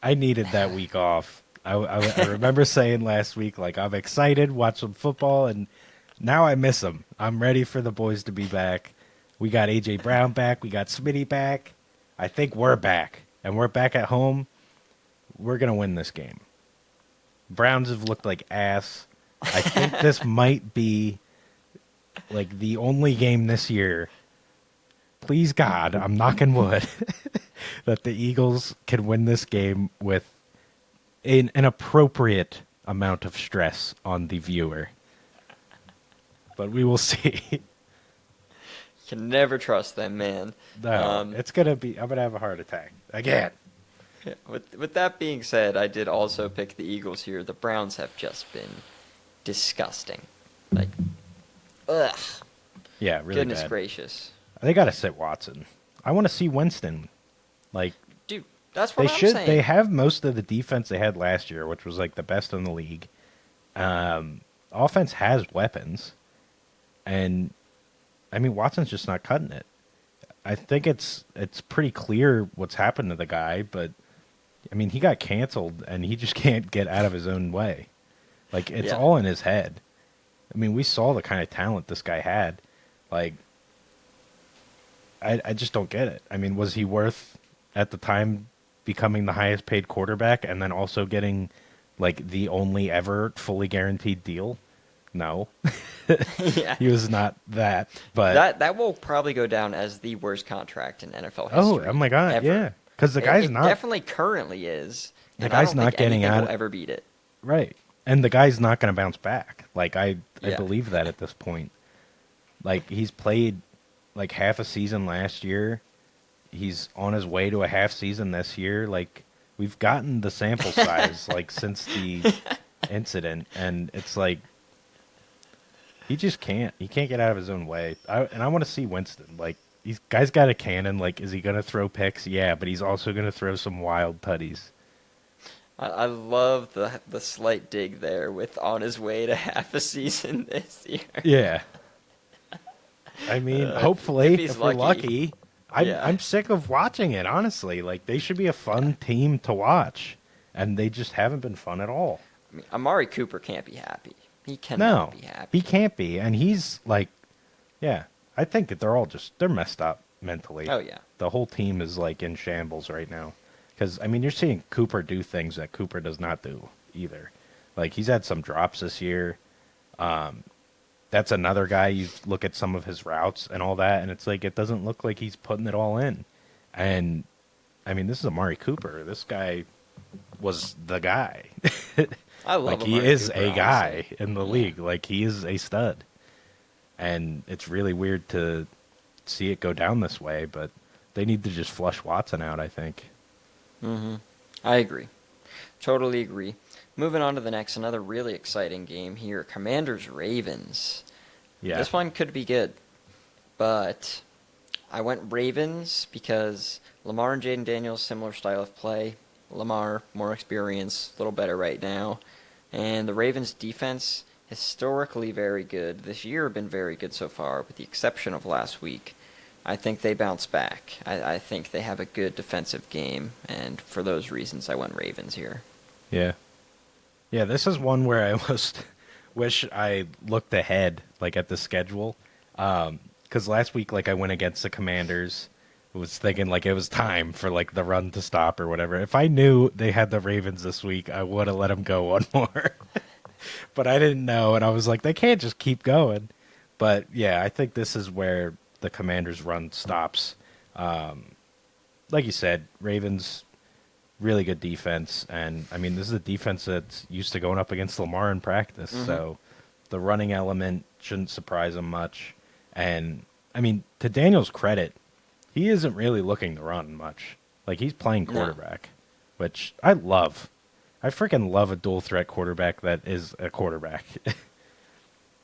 I needed that week off. I remember saying last week, like, I'm excited, watch some football, and now I miss them. I'm ready for the boys to be back. We got A.J. Brown back. We got Smitty back. I think we're back. And we're back at home. We're going to win this game. Browns have looked like ass. I think this might be, like, the only game this year. Please, God, I'm knocking wood, that the Eagles can win this game with an appropriate amount of stress on the viewer. But we will see. Can never trust them, man. No, it's going to be, I'm going to have a heart attack. Again. With that being said, I did also pick the Eagles here. The Browns have just been disgusting. Like, ugh. Yeah, really Goodness bad. gracious. They got to sit Watson. I want to see Winston. Like, Dude, that's what they I'm should. saying. They have most of the defense they had last year, which was like the best in the league. Offense has weapons, and I mean Watson's just not cutting it. I think it's pretty clear what's happened to the guy, but I mean he got canceled and he just can't get out of his own way. Like it's Yeah. all in his head. I mean we saw the kind of talent this guy had. Like I just don't get it. I mean was he worth at the time becoming the highest paid quarterback and then also getting like the only ever fully guaranteed deal? No. Yeah. He was not that, but That will probably go down as the worst contract in NFL oh, history. oh my god, ever. yeah. Cuz the guy's It not definitely currently is. the And I guy's don't not think getting anything out will of, ever beat it. right. And the guy's not going to bounce back. Like I Yeah. believe that at this point. Like he's played like half a season last year. He's on his way to a half season this year. Like we've gotten the sample size like since the incident and it's like he just can't. He can't get out of his own way. I want to see Winston. Like he's guy's got a cannon. Like is he going to throw picks? Yeah, but he's also going to throw some wild tutties. I love the slight dig there with on his way to half a season this year. Yeah. I mean, If hopefully, he's if we're lucky. Yeah. I'm sick of watching it, honestly. Like, they should be a fun team to watch, and they just haven't been fun at all. I mean, Amari Cooper can't be happy. He cannot No, be happy. he can't be, and he's like, yeah, I think that they're messed up mentally. Oh, yeah. The whole team is, like, in shambles right now. Because, I mean, you're seeing Cooper do things that Cooper does not do either. Like, he's had some drops this year. That's another guy, you look at some of his routes and all that, and it's like, it doesn't look like he's putting it all in. And, I mean, this is Amari Cooper. This guy was the guy. I love Like, he Amari is Cooper, a guy honestly. in the Yeah. league. Like, he is a stud. And it's really weird to see it go down this way, but they need to just flush Watson out, I think. Mm-hmm. I agree. Totally agree. Moving on to the next, another really exciting game here. Commanders-Ravens. Yeah. This one could be good. but I went Ravens because Lamar and Jaden Daniels, similar style of play. Lamar, more experience, a little better right now. And the Ravens' defense, historically very good. This year have been very good so far, with the exception of last week. I think they bounce back. I think they have a good defensive game, and for those reasons, I went Ravens here. Yeah. Yeah, this is one where I almost wish I looked ahead, like at the schedule. Because last week, like I went against the Commanders, was thinking like it was time for like the run to stop or whatever. If I knew they had the Ravens this week, I would have let them go one more. But I didn't know, and I was like, they can't just keep going. But yeah, I think this is where the Commanders' run stops. Like you said, Ravens really good defense, and I mean this is a defense that's used to going up against Lamar in practice, so the running element shouldn't surprise him much. And I mean, to Daniel's credit, he isn't really looking to run much. Like he's playing No. quarterback, which I love. I freaking love a dual threat quarterback that is a quarterback,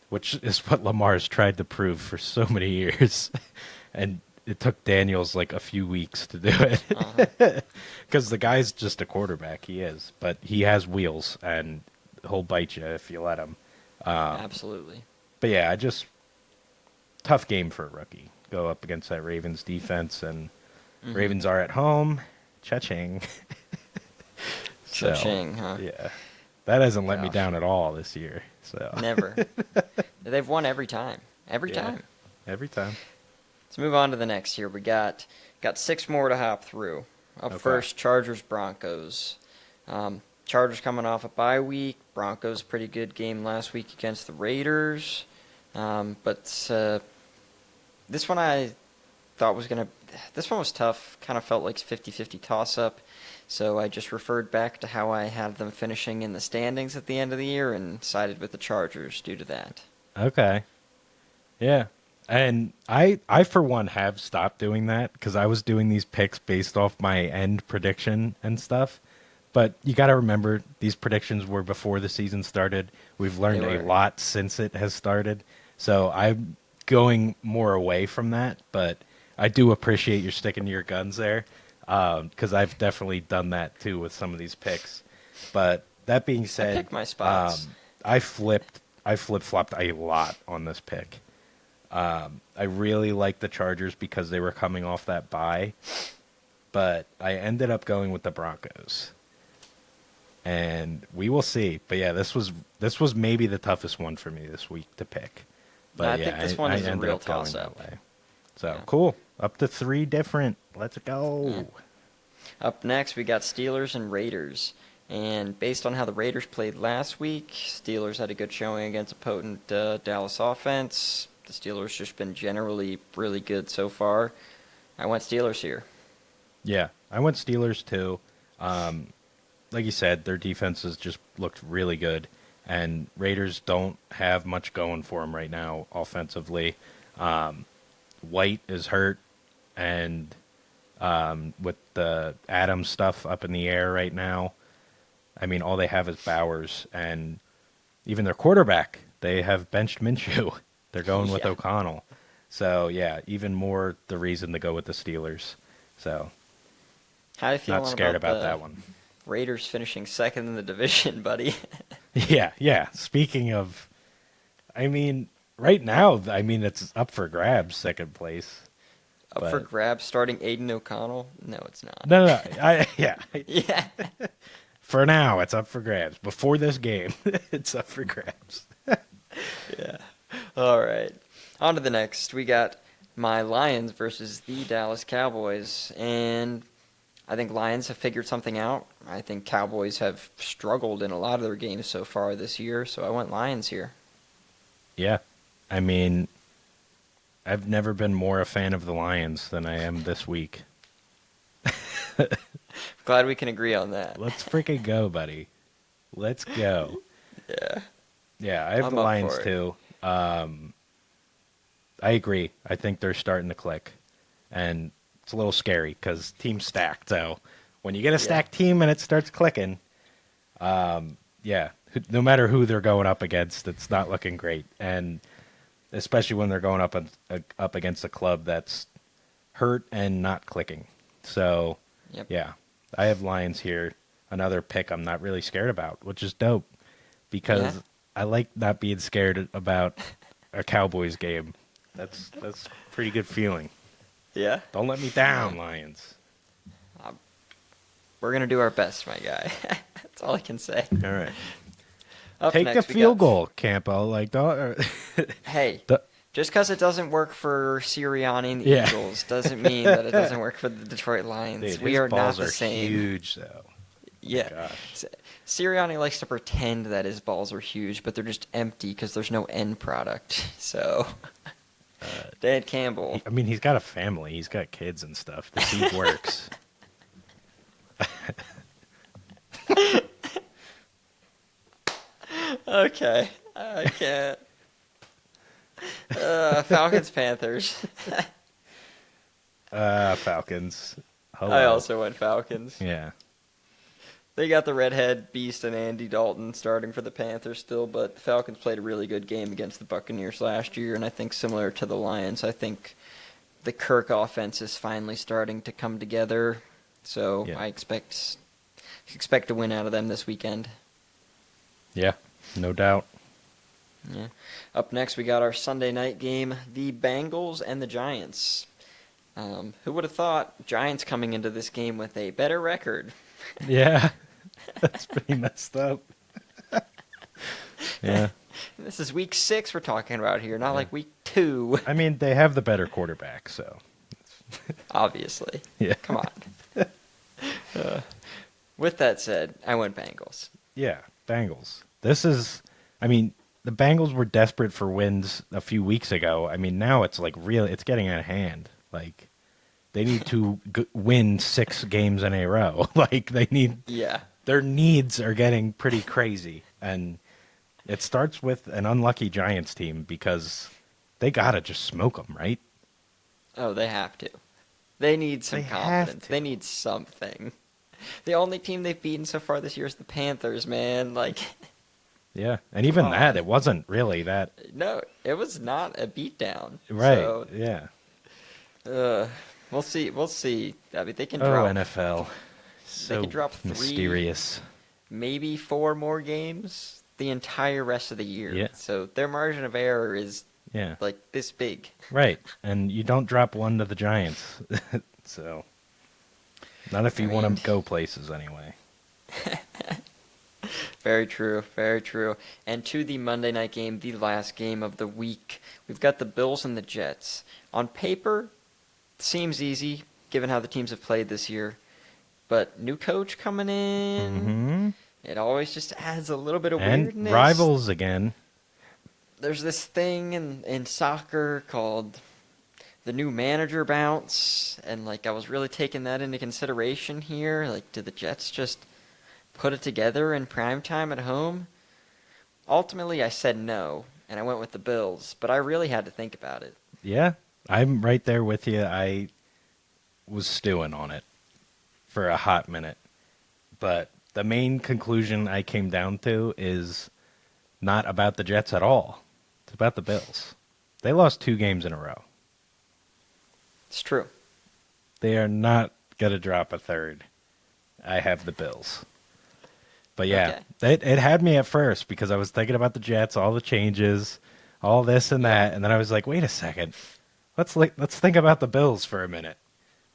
which is what Lamar's tried to prove for so many years. And it took Daniels like a few weeks to do it because the guy's just a quarterback. He is, but he has wheels and he'll bite you if you let him. Absolutely. But yeah, I just tough game for a rookie. Go up against that Ravens defense, and Ravens are at home. Cha-ching. So, Cha-ching, huh? yeah, that hasn't let me Gosh. down at all this year. So Never. They've won every time. Every Yeah. time. every time. Let's move on to the next here. We got 6 more to hop through. Up Okay. first, Chargers Broncos. Chargers coming off a bye week. Broncos pretty good game last week against the Raiders. But this one I thought was gonna. This one was tough. Kind of felt like 50-50 toss up. So I just referred back to how I had them finishing in the standings at the end of the year and sided with the Chargers due to that. Okay. Yeah. And I for one have stopped doing that because I was doing these picks based off my end prediction and stuff. But you got to remember these predictions were before the season started. We've learned They a were. lot since it has started. So I'm going more away from that, but I do appreciate your sticking to your guns there because I've definitely done that too with some of these picks. But that being said, picked my spots. I flip-flopped a lot on this pick. I really liked the Chargers because they were coming off that bye, but I ended up going with the Broncos. And we will see. But yeah, this was maybe the toughest one for me this week to pick. But I yeah, think this one is a ended real up going toss-up. that way. So Yeah. cool. Up to 3 different. Let's go. Yeah. Up next, we got Steelers and Raiders. And based on how the Raiders played last week, Steelers had a good showing against a potent Dallas offense. The Steelers just been generally really good so far. I went Steelers here. Yeah, I went Steelers too. Like you said, their defenses just looked really good, and Raiders don't have much going for them right now offensively. White is hurt, and with the Adams stuff up in the air right now, I mean, all they have is Bowers, and even their quarterback, they have benched Minshew. They're going with Yeah. O'Connell. So, yeah, even more the reason to go with the Steelers. So, How do you feel not scared about the that one. Raiders finishing second in the division, buddy? Yeah. Speaking of, I mean, right now, I mean, it's up for grabs, second place. Up for But- grabs starting Aiden O'Connell? No, it's not. No. Yeah. Yeah. For now, it's up for grabs. Before this game, it's up for grabs. Yeah. All right. On to the next. We got my Lions versus the Dallas Cowboys. And I think Lions have figured something out. I think Cowboys have struggled in a lot of their games so far this year, so I went Lions here. Yeah. I mean, I've never been more a fan of the Lions than I am this week. Glad we can agree on that. Let's freaking go, buddy. Let's go. Yeah. Yeah, I have I'm the up Lions for it. too. I agree. I think they're starting to click. And it's a little scary because team's stacked. So when you get a stacked team and it starts clicking, yeah, no matter who they're going up against, it's not looking great. And especially when they're going up against a club that's hurt and not clicking. So, Yep. yeah, I have Lions here. Another pick I'm not really scared about, which is dope Yeah. because I like not being scared about a Cowboys game. That's a pretty good feeling. Yeah. Don't let me down, Lions. We're gonna do our best, my guy. That's all I can say. All right. Up Take the next, we field got. goal, Campo. Like, don't. Hey, the- just because it doesn't work for Sirianni and the yeah. Eagles doesn't mean that it doesn't work for the Detroit Lions. Dude, We his are not balls the are same. huge, though. My Yeah. gosh. Sirianni likes to pretend that his balls are huge, but they're just empty because there's no end product. So, Dan Campbell. I mean, he's got a family. He's got kids and stuff. The seed works. Okay. I can't. Falcons, Panthers. Falcons. Hello. I also went Falcons. Yeah. They got the redhead beast and Andy Dalton starting for the Panthers still, but the Falcons played a really good game against the Buccaneers last year, and I think similar to the Lions, I think the Kirk offense is finally starting to come together. So Yeah. I expect a win out of them this weekend. Yeah. No doubt. Yeah. Up next, we got our Sunday night game, the Bengals and the Giants. Who would have thought Giants coming into this game with a better record? Yeah. That's pretty messed up. Yeah. This is week 6 we're talking about here, not Yeah. like week 2. I mean, they have the better quarterback, so. Obviously. Yeah. Come on. With that said, I went Bengals. Yeah. Bengals. This is, I mean, the Bengals were desperate for wins a few weeks ago. I mean, now it's like really, it's getting out of hand. Like, they need to win 6 games in a row. Like, they need, Yeah. their needs are getting pretty crazy. And it starts with an unlucky Giants team because they got to just smoke them, right? Oh, they have to. They need some They have confidence. to. They need something. The only team they've beaten so far this year is the Panthers, man. Like, Yeah. And even Come that, on. it wasn't really that. no, it was not a beatdown. Right. So, Yeah. we'll see. We'll see. I mean, they can Oh, drop NFL. So could drop 3, mysterious. maybe 4 more games the entire rest of the year. Yeah. So their margin of error is Yeah. like this big. Right. And you don't drop one to the Giants. So, not if you I want mean- to go places anyway. Very true, very true. And to the Monday night game, the last game of the week, we've got the Bills and the Jets. On paper, seems easy given how the teams have played this year. But new coach coming in, Mm-hmm. it always just adds a little bit of And weirdness. rivals again. There's this thing in soccer called the new manager bounce, and like I was really taking that into consideration here. Like, did the Jets just put it together in prime time at home? Ultimately, I said no, and I went with the Bills, but I really had to think about it. Yeah. I'm right there with you. I was stewing on it for a hot minute. But the main conclusion I came down to is not about the Jets at all. It's about the Bills. They lost 2 games in a row. It's true. They are not going to drop a third. I have the Bills. But yeah, it had me at first because I was thinking about the Jets, all the changes, all this and that, and then I was like, wait a second. Let's think about the Bills for a minute.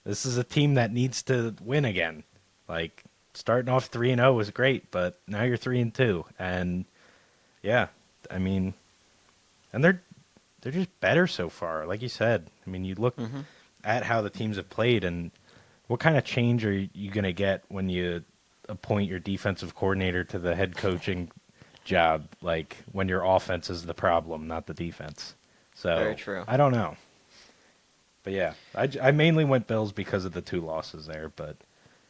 This is a team that needs to win again. Like, starting off 3-0 was great, but now you're 3-2, and yeah, I mean, and they're just better so far. Like you said, I mean, you look at how the teams have played, and what kind of change are you going to get when you appoint your defensive coordinator to the head coaching job? Like, when your offense is the problem, not the defense. So Very true. I don't know. But yeah, I mainly went Bills because of the 2 losses there. But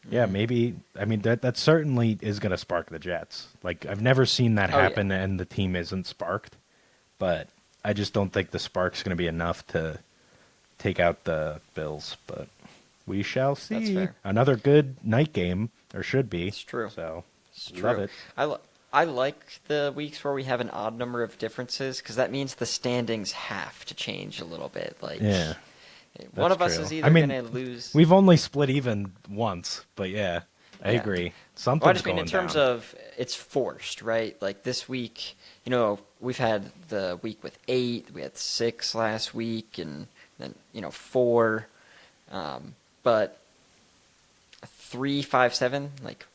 yeah, maybe, I mean, that certainly is going to spark the Jets. Like, I've never seen that Oh, yeah. happen and the team isn't sparked. But I just don't think the spark's going to be enough to take out the Bills. But we shall see. That's fair. Another good night game, or should be. It's true. So, It's love true. it. I I like the weeks where we have an odd number of differences because that means the standings have to change a little bit. Like Yeah, one that's of us true. is I either mean, gonna lose. we've only split even once, but yeah, I Yeah. agree. Well, I Something's just mean in going terms down. of it's forced, right? Like this week, we've had the week with 8, we had 6 last week, and then 4, but 3, 5, 7, like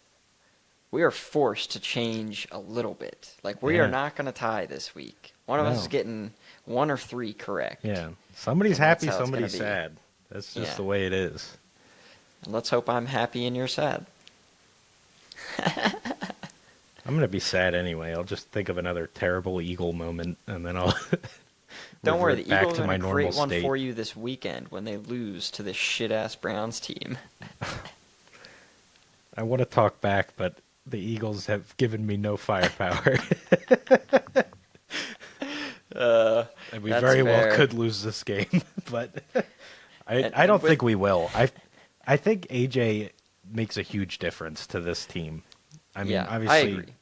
we are forced to change a little bit. Like we are Yeah, not going to tie this week. One of us is no. getting 1 or 3 correct, Yeah, somebody's and that's happy, how it's going somebody's to be. sad. That's just Yeah. the way it is. And let's hope I'm happy and you're sad. I'm gonna be sad anyway. I'll just think of another terrible Eagle moment, and then I'll Don't worry, revert the back Eagles to are my going to normal create one state. for you this weekend when they lose to this shit ass Browns team. I want to talk back, but the Eagles have given me no firepower, Uh, and we that's very well fair. could lose this game. But I And don't with think we will. I think AJ makes a huge difference to this team. I mean, Yeah, I obviously, agree.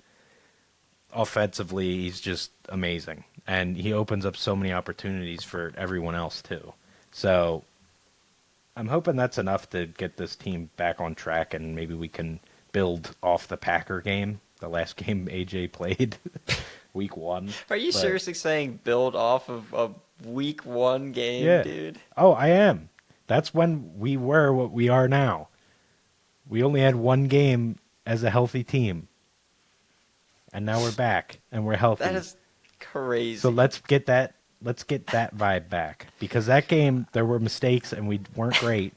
offensively, he's just amazing, and he opens up so many opportunities for everyone else too. So I'm hoping that's enough to get this team back on track, and maybe we can build off the Packer game, the last game AJ played, week 1. Are you But seriously saying build off of a week 1 game, yeah, dude? oh, I am. That's when we were what we are now. We only had one game as a healthy team, and now we're back and we're That healthy. is So crazy. let's get that vibe back, because that game there were mistakes and we weren't great,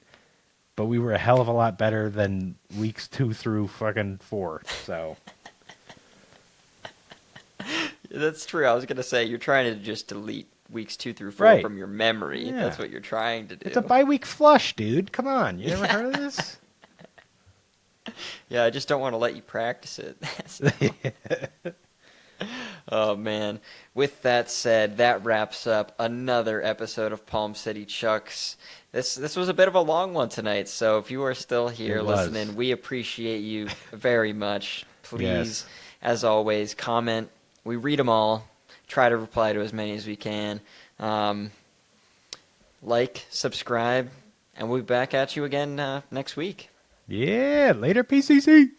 but we were a hell of a lot better than weeks 2 through fucking 4. So That's true. I was gonna say you're trying to just delete weeks 2 through 4 right, from your memory. yeah, That's what you're trying to it's a do. bye-week flush, dude. Come on, you never Yeah. heard of this? Yeah, I just don't want to let you practice it. Oh man. With that said, that wraps up another episode of Palm City Chucks. This was a bit of a long one tonight, so if you are still It here was. listening, we appreciate you very much. Please, Yes. as always, comment. We read them all. Try to reply to as many as we can. Um, like, subscribe, and we'll be back at you again next week. Yeah, later PCC.